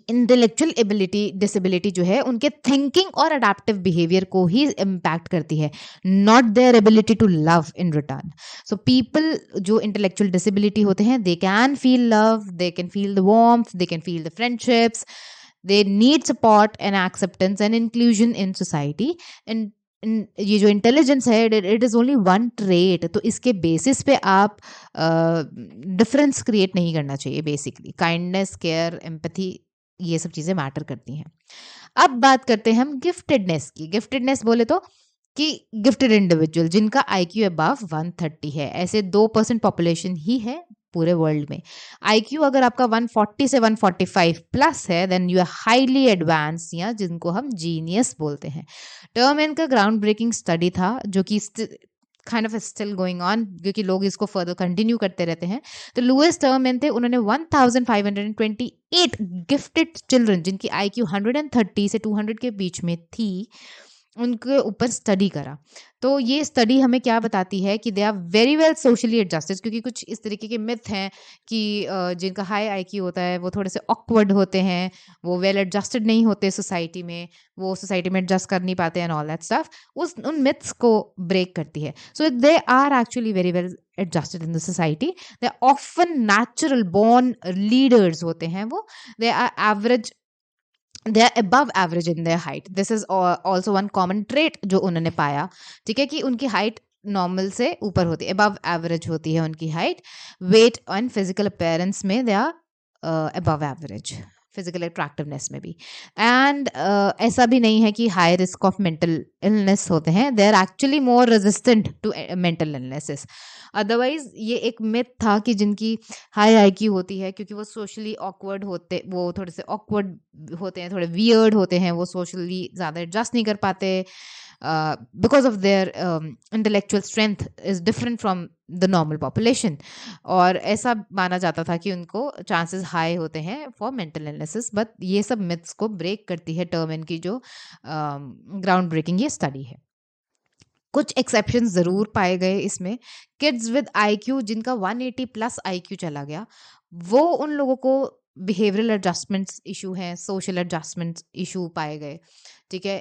इंटेलेक्चुअल एबिलिटी डिसेबिलिटी जो है उनके थिंकिंग और अडेप्टिव बिहेवियर को ही इम्पैक्ट करती है, not their ability to love in return. So people जो इंटेलेक्चुअल डिसेबिलिटी होते हैं, they can feel love, they can feel the warmth, they can feel the friendships, they need support and acceptance and inclusion in society. And ये जो intelligence है, it is only one trait, तो इसके basis पे आप difference create नहीं करना चाहिए। बेसिकली काइंडनेस, केयर, एम्पैथी, ये सब चीज़ें मैटर करती हैं। अब बात करते हैं हम गिफ्टेडनेस की। गिफ्टेडनेस बोले तो कि गिफ्टेड इंडिविजुअल जिनका आईक्यू अबव 130 है, ऐसे 2% पॉपुलेशन ही है पूरे वर्ल्ड में। आईक्यू अगर आपका 140 से 145 प्लस है, then you are highly advance, या जिनको हम जीनियस बोलते हैं। टर्मन का ग्राउंड ब्रेकिंग स्टडी था, जो कि kind of still going on, क्योंकि लोग इसको फर्दर कंटिन्यू करते रहते हैं। तो लुइस टर्मन थे, उन्होंने 1528 गिफ्टेड चिल्ड्रन जिनकी आईक्यू 130 से 200 के बीच में थी, उनके ऊपर स्टडी करा। तो ये स्टडी हमें क्या बताती है कि they are very well socially adjusted, क्योंकि कुछ इस तरीके के मिथ हैं कि जिनका हाई आईक्यू होता है वो थोड़े से ऑकवर्ड होते हैं, वो वेल एडजस्टेड नहीं होते सोसाइटी में, वो सोसाइटी में एडजस्ट कर नहीं पाते एंड ऑल दैट स्टफ। उन मिथ्स को ब्रेक करती है। So they are actually very well adjusted in the society. They are often natural born leaders होते हैं वो। They are average, they are above average in their height. This is also one common trait जो उन्होंने पाया, ठीक है, कि उनकी हाइट नॉर्मल से ऊपर होती है, above average होती है उनकी height. Weight and physical appearance में they are above average, physical attractiveness में भी। एंड ऐसा भी नहीं है कि high risk of mental illness होते हैं, they are actually more resistant to mental illnesses. Otherwise ये एक मिथ था कि जिनकी हाई आईक्यू होती है, क्योंकि वो सोशली ऑकवर्ड होते, वो थोड़े से ऑकवर्ड होते हैं, थोड़े वियर्ड होते हैं, वो सोशली ज़्यादा एडजस्ट नहीं कर पाते, because of their intellectual strength is different from the normal population. और ऐसा माना जाता था कि उनको चांसेस हाई होते हैं फॉर मेंटल इलनेसेस, बट ये सब मिथ्स को ब्रेक करती है टर्मन की जो ग्राउंड ब्रेकिंग ये स्टडी है। कुछ एक्सेप्शंस ज़रूर पाए गए इसमें। किड्स विद आईक्यू जिनका 180 प्लस आईक्यू चला गया, वो उन लोगों को बिहेवियरल एडजस्टमेंट्स इशू हैं, सोशल एडजस्टमेंट्स इशू पाए गए, ठीक है।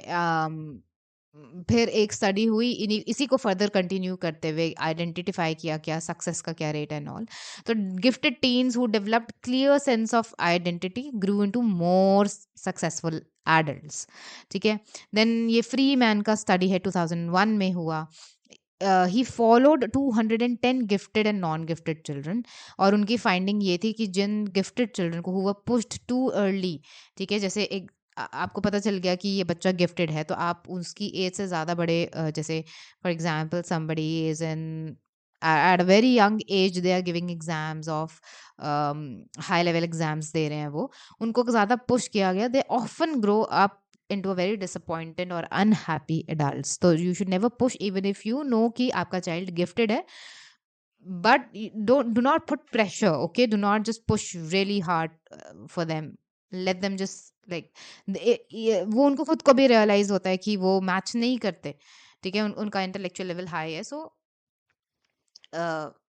फिर एक स्टडी हुई इसी को फर्दर कंटिन्यू करते हुए आइडेंटिफाई किया क्या सक्सेस का क्या रेट एंड ऑल। तो gifted teens who developed clear sense of identity grew into more successful adults. ठीक है। देन ये फ्री मैन का स्टडी है 2001 में हुआ। He followed 210 gifted and non gifted children, और उनकी फाइंडिंग ये थी कि जिन गिफ्टेड चिल्ड्रन को हुआ पुश्ड टू अर्ली, ठीक है, जैसे एक आपको पता चल गया कि ये बच्चा गिफ्टेड है, तो आप उसकी एज से ज़्यादा बड़े जैसे for example somebody is in at a very young age they are giving exams of high level exams दे रहे हैं, वो उनको ज़्यादा पुश किया गया, they often grow up into a very disappointed or unhappy adults. So you should never push even if you know कि आपका child gifted है, but do not put pressure. Okay, do not just push really hard for them. Let them just like वो उनको खुद को भी realize होता है कि वो मैच नहीं करते। ठीक है, उनका इंटेलेक्चुअल लेवल हाई है, सो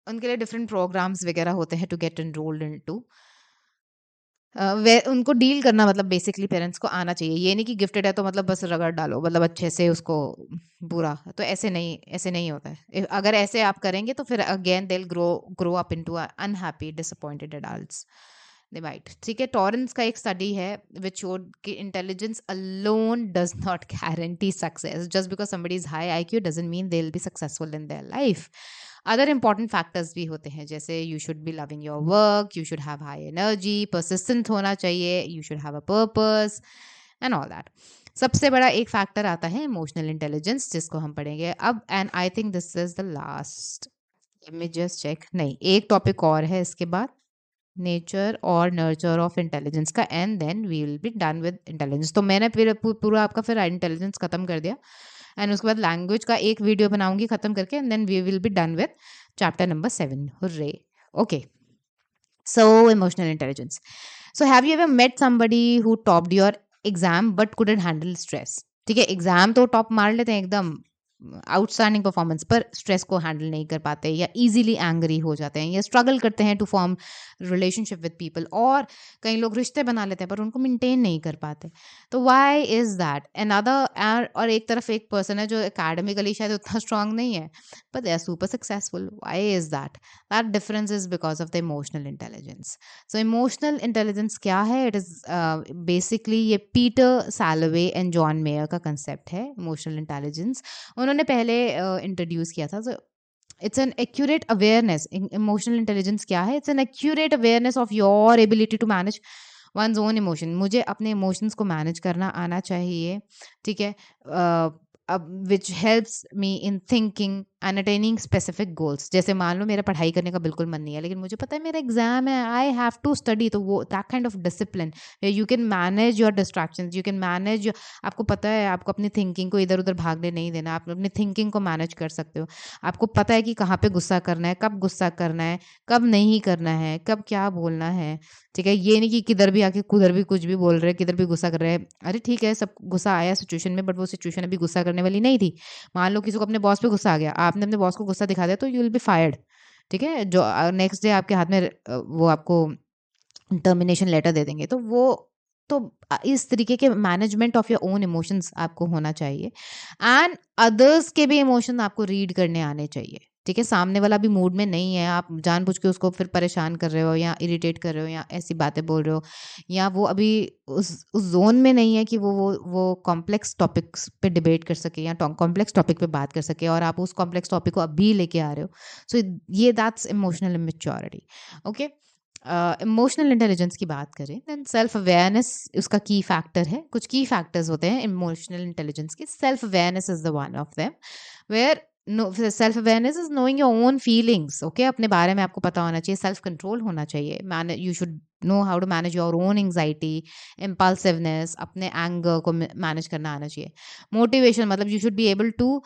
उनके लिए डिफरेंट प्रोग्राम्स वगैरह होते हैं टू गेट एनरोल्ड इनटू। वे उनको डील करना मतलब बेसिकली पेरेंट्स को आना चाहिए। ये नहीं कि गिफ्टेड है तो मतलब बस रगड़ डालो, मतलब अच्छे से उसको पूरा, तो ऐसे नहीं होता है। अगर ऐसे आप करेंगे तो फिर again they will grow up into unhappy disappointed adults. Right, ठीक है। टॉरेंस का एक स्टडी है विच शोड कि intelligence alone does not guarantee success. Just because somebody is high IQ doesn't mean they will be successful in their life. Other important factors भी होते हैं, जैसे you should B loving your work, you should have high energy, persistent होना चाहिए, you should have a purpose and all that. सबसे बड़ा एक factor आता है इमोशनल इंटेलिजेंस, जिसको हम पढ़ेंगे अब, and I think this is the last. Let me just check, नहीं एक टॉपिक और है इसके बाद, नेचर और नर्चर ऑफ इंटेलिजेंस का, and then we will be done with intelligence. तो मैंने फिर पूरा आपका फिर इंटेलिजेंस खत्म कर दिया, एंड उसके बाद लैंग्वेज का एक वीडियो बनाऊंगी खत्म करके, and then we will be done with chapter number 7। Hurray. Okay, so emotional intelligence. So have you ever met somebody who topped your exam but couldn't handle stress? ठीक है, exam तो top मार लेते हैं एकदम आउटस्टैंडिंग परफॉर्मेंस, पर stress को handle नहीं कर पाते, या इजीली एंग्री हो जाते हैं, या स्ट्रगल करते हैं to form relationship with people, और कई लोग रिश्ते बना लेते हैं पर उनको मेंटेन नहीं कर पाते। तो व्हाई इज दैट? अनदर, और एक तरफ एक पर्सन है जो एकेडमिकली शायद उतना स्ट्रांग नहीं है but they are super successful. Why is that? That difference is because of the emotional intelligence. So emotional intelligence क्या है? इट इज बेसिकली ये Peter Salovey and John Mayer का कंसेप्ट है इमोशनल इंटेलिजेंस। उन्होंने पहले introduce किया था। It's an accurate awareness. Emotional intelligence क्या है? It's an accurate awareness of your ability to manage one's own emotion. मुझे अपने इमोशंस को मैनेज करना आना चाहिए, ठीक है, which helps me in thinking and attaining specific goals. जैसे मान लो मेरा पढ़ाई करने का बिल्कुल मन नहीं है, लेकिन मुझे पता है मेरा एग्जाम है, आई हैव टू स्टडी, तो वो that kind of discipline, you can manage your distractions, you can manage, आपको पता है आपको अपनी थिंकिंग को इधर उधर भागने नहीं देना, आप अपनी थिंकिंग को मैनेज कर सकते हो। आपको पता है कि कहाँ पे गुस्सा करना है, कब गुस्सा करना है, कब नहीं करना है, कब क्या बोलना है। ठीक है, ये नहीं कि किधर भी आके कुधर भी कुछ भी बोल रहे हैं, किधर भी गुस्सा कर रहे हैं। अरे ठीक है, सब गुस्सा आया सिचुएशन में, बट वो सिचुएशन अभी गुस्सा करने वाली नहीं थी। मान लो किसी को अपने बॉस पे गुस्सा आ गया, आपने अपने बॉस को गुस्सा दिखा दिया, तो यू विल बी फायर्ड। ठीक है, जो नेक्स्ट डे आपके हाथ में वो आपको टर्मिनेशन लेटर दे देंगे। तो वो तो इस तरीके के management of your own emotions आपको होना चाहिए, एंड अदर्स के भी इमोशन आपको रीड करने आने चाहिए। ठीक है, सामने वाला भी मूड में नहीं है, आप जानबूझ के उसको फिर परेशान कर रहे हो, या इरिटेट कर रहे हो, या ऐसी बातें बोल रहे हो, या वो अभी उस जोन में नहीं है कि वो कॉम्प्लेक्स टॉपिक्स पे डिबेट कर सके, या कॉम्प्लेक्स टॉपिक पे बात कर सके, और आप उस कॉम्प्लेक्स टॉपिक को अभी लेके आ रहे हो। सो ये that's emotional immaturity. Okay, emotional intelligence की बात करें, देन सेल्फ अवेयरनेस उसका की फैक्टर है। कुछ की फैक्टर्स होते हैं इमोशनल इंटेलिजेंस के। Self awareness is the one of them, where self awareness is knowing your own feelings. Okay, अपने बारे में आपको पता होना चाहिए, सेल्फ कंट्रोल होना चाहिए, you should know how to manage your own anxiety, impulsiveness, अपने एंगर को मैनेज करना आना चाहिए। मोटिवेशन मतलब you should be able to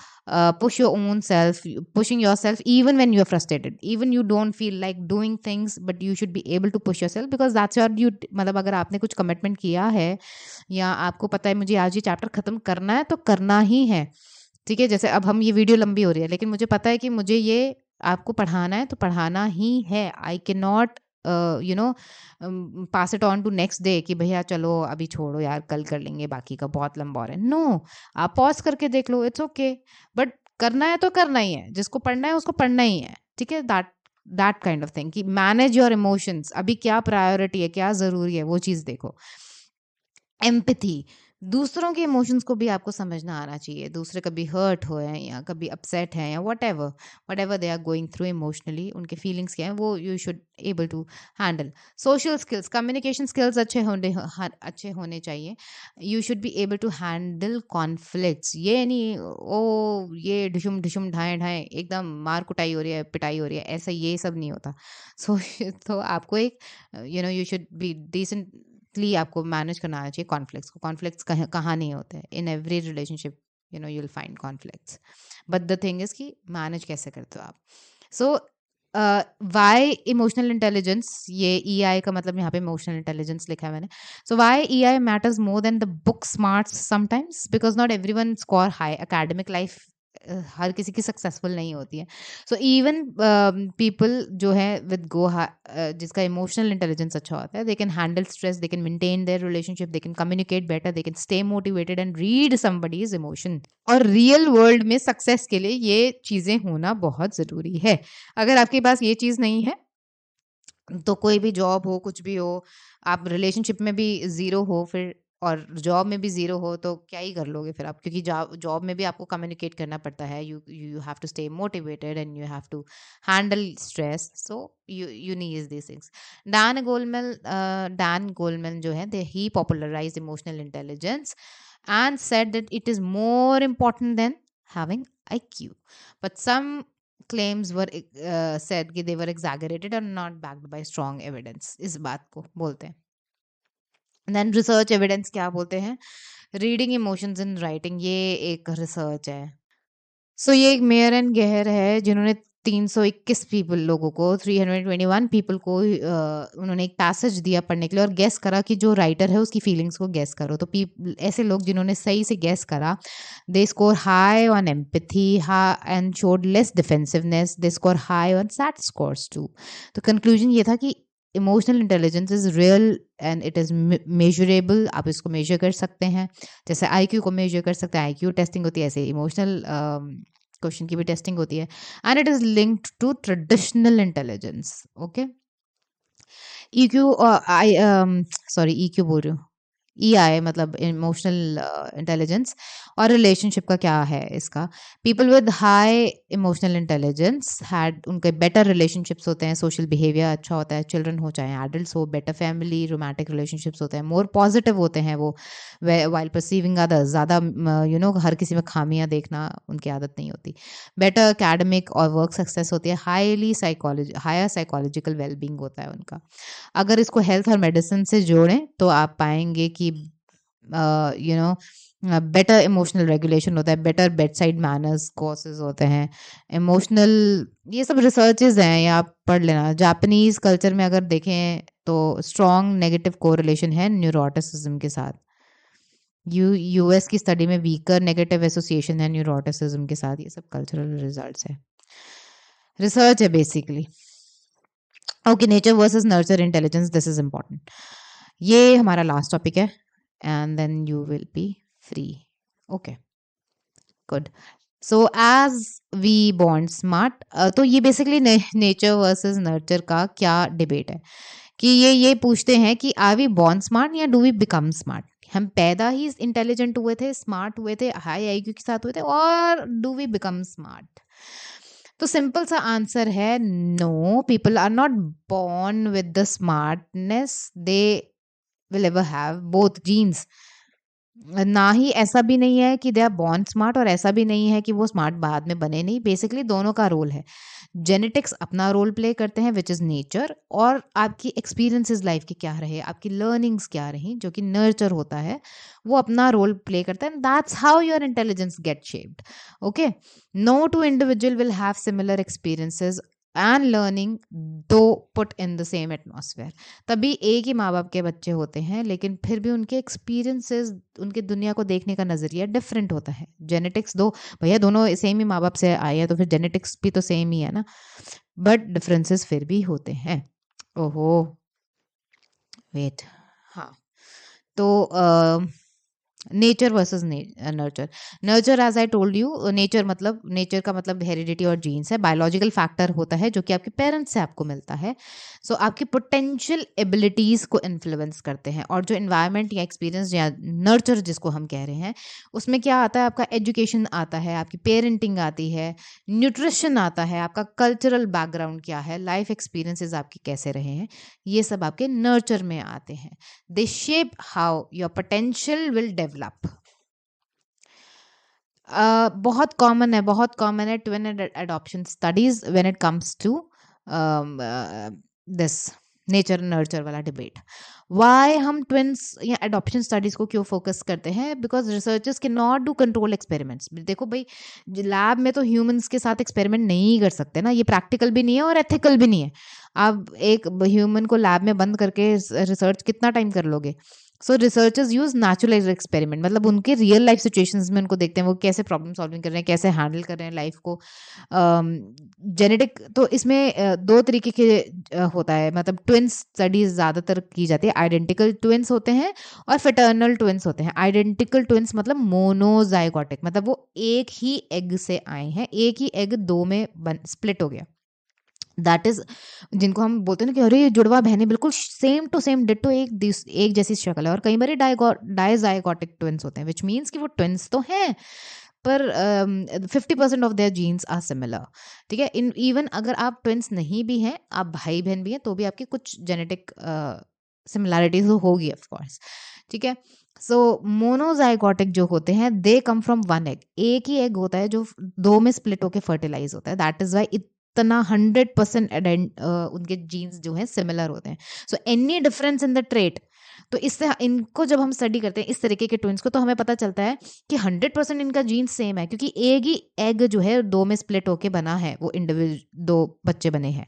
push your own self, pushing yourself even when you're frustrated, even you don't feel like doing things, but you should be able to push yourself because that's your duty। मतलब अगर आपने कुछ commitment किया है, या आपको पता है मुझे आज ये चैप्टर खत्म करना है, तो करना ही है। ठीक है, जैसे अब हम ये वीडियो लंबी हो रही है, लेकिन मुझे पता है कि मुझे ये आपको पढ़ाना है, तो पढ़ाना ही है। I can not you know pass it on to next day कि भैया चलो अभी छोड़ो यार, कल कर लेंगे, बाकी का बहुत लंबा हो रहा है। नो, आप पॉज करके देख लो, इट्स ओके। बट करना है तो करना ही है, जिसको पढ़ना है उसको पढ़ना ही है, ठीक है। दैट काइंड ऑफ थिंग कि मैनेज योर इमोशंस, अभी क्या प्रायोरिटी है, क्या जरूरी है, वो चीज देखो। एम्पैथी, दूसरों के इमोशंस को भी आपको समझना आना चाहिए। दूसरे कभी हर्ट हो हैं या कभी अपसेट हैं या whatever they are going through emotionally, उनके फीलिंग्स क्या हैं वो you should able to handle. Social skills, communication skills अच्छे होने चाहिए। You should be able to handle conflicts. ये नहीं ओ ये ढुशुम ढुशुम ढाए ढाए एकदम मार कुटाई हो रही है, पिटाई हो रही है, ऐसा ये सब नहीं होता। सो तो आपको एक यू शुड बी डिसेंटली, आपको मैनेज करना आना चाहिए कॉन्फ्लिक्ट्स को। कॉन्फ्लिक्ट्स कहाँ नहीं होते हैं, in every relationship you will find conflicts. But the thing is कि मैनेज कैसे करते हो आप। सो वाई इमोशनल इंटेलिजेंस, ये ई आई का मतलब यहाँ पे इमोशनल इंटेलिजेंस लिखा है मैंने। So why E I matters more than the book smarts sometimes, because not everyone score high academic life, हर किसी की सक्सेसफुल नहीं होती है। सो इवन पीपल जो है विद जिसका इमोशनल इंटेलिजेंस अच्छा होता है, they can handle stress, they can maintain their relationship, they can communicate better, they can stay motivated and read somebody's emotion. और रियल वर्ल्ड में सक्सेस के लिए ये चीजें होना बहुत जरूरी है। अगर आपके पास ये चीज नहीं है तो कोई भी जॉब हो, कुछ भी हो, आप रिलेशनशिप में भी ज़ीरो हो फिर, और जॉब में भी ज़ीरो हो, तो क्या ही कर लोगे फिर आप, क्योंकि जॉब में भी आपको कम्युनिकेट करना पड़ता है। You have to stay motivated and you have to handle stress. So you need this things. Dan Goleman जो है, they he popularise emotional intelligence and said that it is more important than having IQ. But some claims were said कि they were exaggerated or not backed by strong evidence, इस बात को बोलते हैं। Then research evidence क्या बोलते हैं, reading emotions in writing, ये एक रिसर्च है। सो ये एक मेयर एंड गेहर है, जिन्होंने 321 पीपल लोगों को 321 पीपल को उन्होंने एक पैसेज दिया पढ़ने के लिए, और गेस करा कि जो राइटर है उसकी फीलिंग्स को गेस करो। तो ऐसे लोग जिन्होंने सही से गेस करा, they score high on empathy and showed less defensiveness, they score high on SAT scores too. तो कंक्लूजन ये था कि emotional intelligence is real and it is measurable, आप इसको मेजर कर सकते हैं। जैसे आईक्यू को मेजर कर सकते हैं, आईक्यू टेस्टिंग होती है, ऐसे इमोशनल क्वेश्चन की भी टेस्टिंग होती है। And it is linked to traditional intelligence. Okay, EQ I sorry EQ बोल रही हूँ, ईआई मतलब इमोशनल इंटेलिजेंस। और रिलेशनशिप का क्या है इसका, people with high emotional intelligence had, उनके बेटर रिलेशनशिप्स होते हैं, सोशल बिहेवियर अच्छा होता है, चिल्ड्रन हो चाहे एडल्ट हो, बेटर फैमिली रोमांटिक रिलेशनशिप्स होते हैं, मोर पॉजिटिव होते हैं वो, वाइल परसीविंग अदर्स, ज़्यादा हर किसी में खामियां देखना उनकी आदत नहीं होती। बेटर एकेडमिक और वर्क सक्सेस होती है, हायर साइकोलॉजिकल वेलबींग होता है उनका। अगर इसको हेल्थ और मेडिसिन से जोड़ें तो आप पाएंगे कि बेटर इमोशनल रेगुलेशन होता है, better bed side manners courses होते हैं, इमोशनल, ये सब रिसर्चेज हैं, ये आप पढ़ लेना। जापानीज कल्चर में अगर देखें तो स्ट्रॉन्ग नेगेटिव कोरिलेशन है न्यूरोटिसिज्म के साथ। यूएस की स्टडी में वीकर नेगेटिव एसोसिएशन है न्यूरोटिसिज्म के साथ। ये सब कल्चरल रिजल्ट्स है, रिसर्च है basically. Okay, nature versus nurture intelligence, this is important. ये हमारा लास्ट टॉपिक है and then you will be free. Okay, good. So as we बॉन्ड स्मार्ट, तो ये बेसिकली नेचर वर्सेस नर्चर का क्या डिबेट है कि ये पूछते हैं कि आर वी बॉर्न स्मार्ट या डू वी बिकम स्मार्ट। हम पैदा ही इंटेलिजेंट हुए थे, स्मार्ट हुए थे, हाई आईक्यू के साथ हुए थे, और डू वी बिकम स्मार्ट। तो सिंपल सा आंसर है no, people are not born with the smartness, they will ever have both genes। ना ही ऐसा भी नहीं है कि दे आर बॉर्न स्मार्ट, और ऐसा भी नहीं है कि वो स्मार्ट बाद में बने नहीं। बेसिकली दोनों का रोल है। जेनेटिक्स अपना रोल प्ले करते हैं विच इज़ नेचर, और आपकी एक्सपीरियंसेस लाइफ के क्या रहे, आपकी लर्निंग्स क्या रही, जो कि नर्चर होता है, वो अपना रोल प्ले करता है। That's how your intelligence get shaped. Okay, no two individual will have similar experiences and learning though put in the same atmosphere. तभी एक ही माँ बाप के बच्चे होते हैं, लेकिन फिर भी उनके एक्सपीरियंसेस, उनके दुनिया को देखने का नज़रिया डिफरेंट होता है। जेनेटिक्स दो, भैया दोनों सेम ही माँ बाप से आए हैं तो फिर जेनेटिक्स भी तो सेम ही है ना, बट डिफरेंसेस फिर भी होते हैं। ओहो, वेट, हाँ, तो nature versus nurture. Nurture, as I told you, nature मतलब, नेचर का मतलब हेरिडिटी और जीन्स है। बायोलॉजिकल फैक्टर होता है जो कि आपके पेरेंट्स से आपको मिलता है। सो आपकी पोटेंशियल एबिलिटीज को इन्फ्लुएंस करते हैं। और जो इन्वायरमेंट या एक्सपीरियंस या नर्चर जिसको हम कह रहे हैं, उसमें क्या आता है, आपका एजुकेशन आता है, आपकी पेरेंटिंग आती है, न्यूट्रिशन आता है, आपका कल्चरल बैकग्राउंड क्या है, लाइफ एक्सपीरियंसेस आपके कैसे रहे हैं, ये सब आपके नर्चर में आते हैं। They shape how your potential will develop. बहुत कॉमन है twin adoption studies when it comes to this nature nurture वाला डिबेट। वाई हम ट्विंस या एडॉप्शन स्टडीज को क्यों फोकस करते हैं? Because researchers can not do control experiments. देखो भाई, लैब में तो ह्यूमंस के साथ एक्सपेरिमेंट नहीं कर सकते ना, ये प्रैक्टिकल भी नहीं है और एथिकल भी नहीं है। आप एक ह्यूमन को लैब में बंद करके रिसर्च कितना टाइम कर लोगे? सो रिसर्चर्स यूज नेचुरल एक्सपेरिमेंट, मतलब उनके रियल लाइफ सिचुएशंस में उनको देखते हैं वो कैसे प्रॉब्लम सॉल्विंग कर रहे हैं, कैसे हैंडल कर रहे हैं लाइफ को। जेनेटिक तो इसमें दो तरीके के होता है, मतलब ट्विंस स्टडीज ज़्यादातर की जाती है। आइडेंटिकल ट्विंस होते हैं और फिटर्नल ट्विंस होते हैं। आइडेंटिकल ट्विंस मतलब मोनोजाइगोटिक, मतलब वो एक ही एग से आए हैं, एक ही एग दो में स्प्लिट हो गया। दैट इज जिनको हम बोलते हैं ना कि अरे ये जुड़वा बहनें, बिल्कुल सेम टू सेम डिट्टो, एक जैसी शक्ल है। और कई बार डाइजाइगोटिक ट्विंस होते हैं, विच मीन्स कि वो ट्विंस तो हैं पर 50% of their genes are similar. ठीक है, इन इवन अगर आप ट्विंस नहीं भी हैं, आप भाई बहन भी हैं, तो भी आपकी कुछ जेनेटिक सिमिलैरिटीज होगी ऑफ कोर्स। ठीक है, सो मोनोजाइगोटिक जो होते हैं दे कम फ्रॉम वन एग। एक ही एग होता है जो दो में स्प्लिट होकर फर्टिलाइज होता है। दैट इज वाई इतना 100% उनके जीन्स जो है सिमिलर होते हैं। So any difference in the trait, तो इससे इनको जब हम स्टडी करते हैं इस तरीके के ट्विंस को, तो हमें पता चलता है कि 100% इनका जीन्स सेम है, क्योंकि एक ही एग जो है दो में स्प्लिट होके बना है, वो इंडिविजुअल दो बच्चे बने हैं।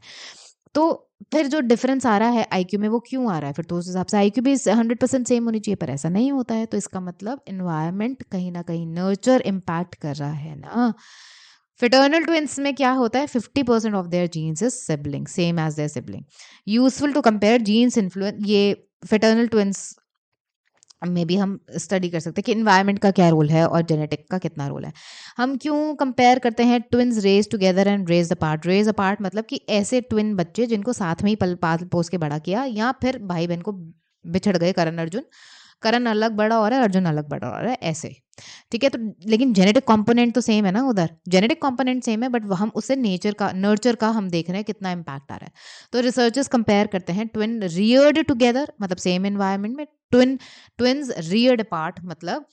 तो फिर जो डिफरेंस आ रहा है आईक्यू में, वो क्यों आ रहा है? फिर तो उस हिसाब से आईक्यू भी 100% सेम होनी चाहिए, पर ऐसा नहीं होता है। तो इसका मतलब इन्वायरमेंट कहीं ना कहीं नर्चर इम्पैक्ट कर रहा है ना। फिटर्नल ट्विंस में क्या होता है, 50% of their genes is sibling, same as their sibling. Useful to compare genes influence, ये फिटर्नल ट्विंस में भी हम स्टडी कर सकते हैं कि इन्वायरमेंट का क्या रोल है और जेनेटिक का कितना रोल है। हम क्यों कंपेयर करते हैं twins raise together and raise apart? Raise apart मतलब कि ऐसे ट्विन बच्चे जिनको साथ में ही पल पाल पोस के बड़ा किया, या फिर भाई बहन को बिछड़ गए, करण अर्जुन, करण अलग बड़ा हो रहा है, अर्जुन अलग बड़ा हो रहा है, ऐसे। ठीक है, तो लेकिन जेनेटिक कंपोनेंट तो सेम है ना, उधर जेनेटिक कंपोनेंट सेम है, बट हम उससे नेचर का, नर्चर का हम देख रहे हैं कितना इम्पैक्ट आ रहा है। तो रिसर्चर्स कंपेयर करते हैं ट्विन रियर्ड टुगेदर, मतलब सेम एनवायरमेंट में, ट्विन्स रियर्ड अपार्ट मतलब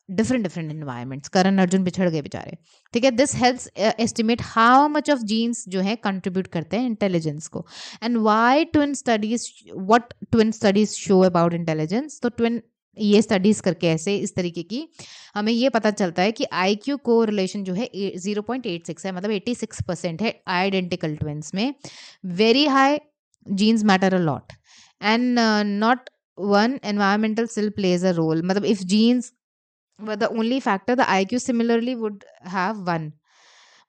different different environments. Karan Arjun बिछड़ गए बेचारे। ठीक है, this helps estimate how much of genes जो है कंट्रीब्यूट करते हैं इंटेलिजेंस को। And why twin studies, what twin studies show about intelligence? तो ट्विन ये स्टडीज करके ऐसे इस तरीके की हमें ये पता चलता है कि आईक्यू को रिलेशन जो है 0.86 है, मतलब 86% है आइडेंटिकल ट्विंस में। Very high genes matter a lot and not one, environmental still plays a role. मतलब if genes were the only factor, the IQ similarly would have one.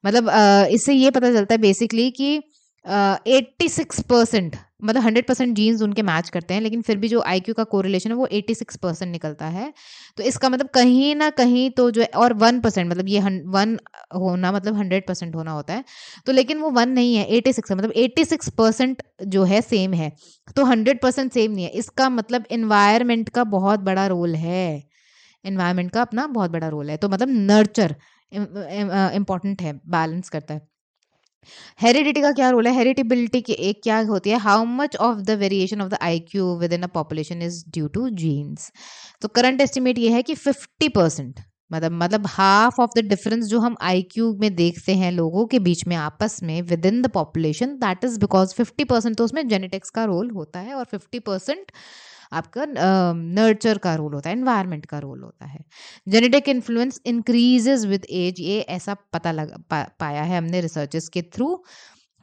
मतलब इससे ये पता चलता है बेसिकली कि 86%, मतलब 100% जीन्स उनके मैच करते हैं, लेकिन फिर भी जो आईक्यू का कोरिलेशन है वो 86% निकलता है। तो इसका मतलब कहीं ना कहीं तो जो है, और 1%, मतलब ये 1 होना मतलब 100% होना होता है। तो लेकिन वो 1 नहीं है, 86 है, मतलब 86% जो है सेम है, तो 100% सेम नहीं है। इसका मतलब इन्वायरमेंट का बहुत बड़ा रोल है, इन्वायरमेंट का अपना बहुत बड़ा रोल है। तो मतलब नर्चर इंपॉर्टेंट है, बैलेंस करता है। हेरिडिटी का क्या रोल है? हेरिडिबिलिटी की एक क्या होती है, how much of the variation of the IQ within a population is due to genes. तो करंट एस्टिमेट ये है कि 50%, मतलब हाफ ऑफ द डिफरेंस जो हम आईक्यू में देखते हैं लोगों के बीच में आपस में with in the population, that is because 50% तो उसमें जेनेटिक्स का रोल होता है और 50% आपका नर्चर का रोल होता है, एनवायरनमेंट का रोल होता है। Genetic influence increases with age, ये ऐसा पता पाया है हमने रिसर्चेस के थ्रू।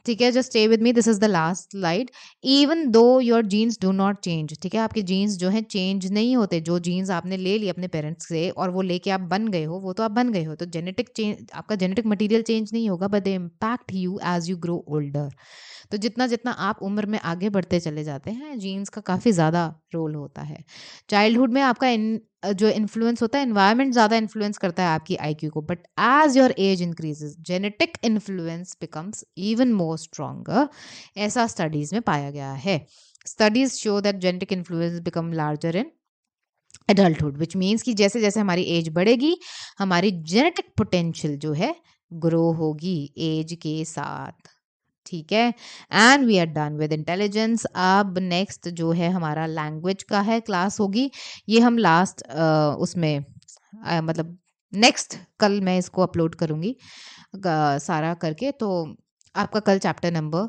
ठीक है, just stay with me, this is the last slide. Even though your genes do not change, ठीक है, आपके जीन्स जो है चेंज नहीं होते। जो जीन्स आपने ले ली अपने पेरेंट्स से और वो लेके आप बन गए हो, वो तो आप बन गए हो, तो जेनेटिक चेंज, आपका जेनेटिक मटेरियल चेंज नहीं होगा, but they impact you as you grow older. तो जितना जितना आप उम्र में आगे बढ़ते चले जाते हैं, जीन्स का काफ़ी ज़्यादा रोल होता है। चाइल्डहुड में आपका जो इन्फ्लुएंस होता है, एनवायरनमेंट ज़्यादा इन्फ्लुएंस करता है आपकी आईक्यू को, but as your age increases genetic influence becomes even more stronger. ऐसा स्टडीज में पाया गया है। Studies show that genetic influence become larger in adulthood, which means कि जैसे जैसे हमारी एज बढ़ेगी, हमारी जेनेटिक पोटेंशियल जो है ग्रो होगी एज के साथ। ठीक है, and we are done with intelligence. अब नेक्स्ट जो है हमारा लैंग्वेज का है क्लास होगी। ये हम लास्ट उसमें मतलब नेक्स्ट कल मैं इसको अपलोड करूँगी सारा करके, तो आपका कल चैप्टर नंबर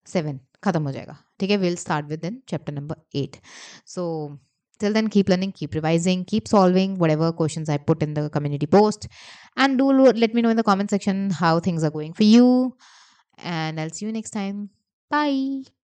7 खत्म हो जाएगा। ठीक है, will start with in chapter number 8। So till then, keep learning, keep revising, keep solving whatever questions I put in the community post, and do let me know in the comment section how things are going for you, and I'll see you next time. Bye.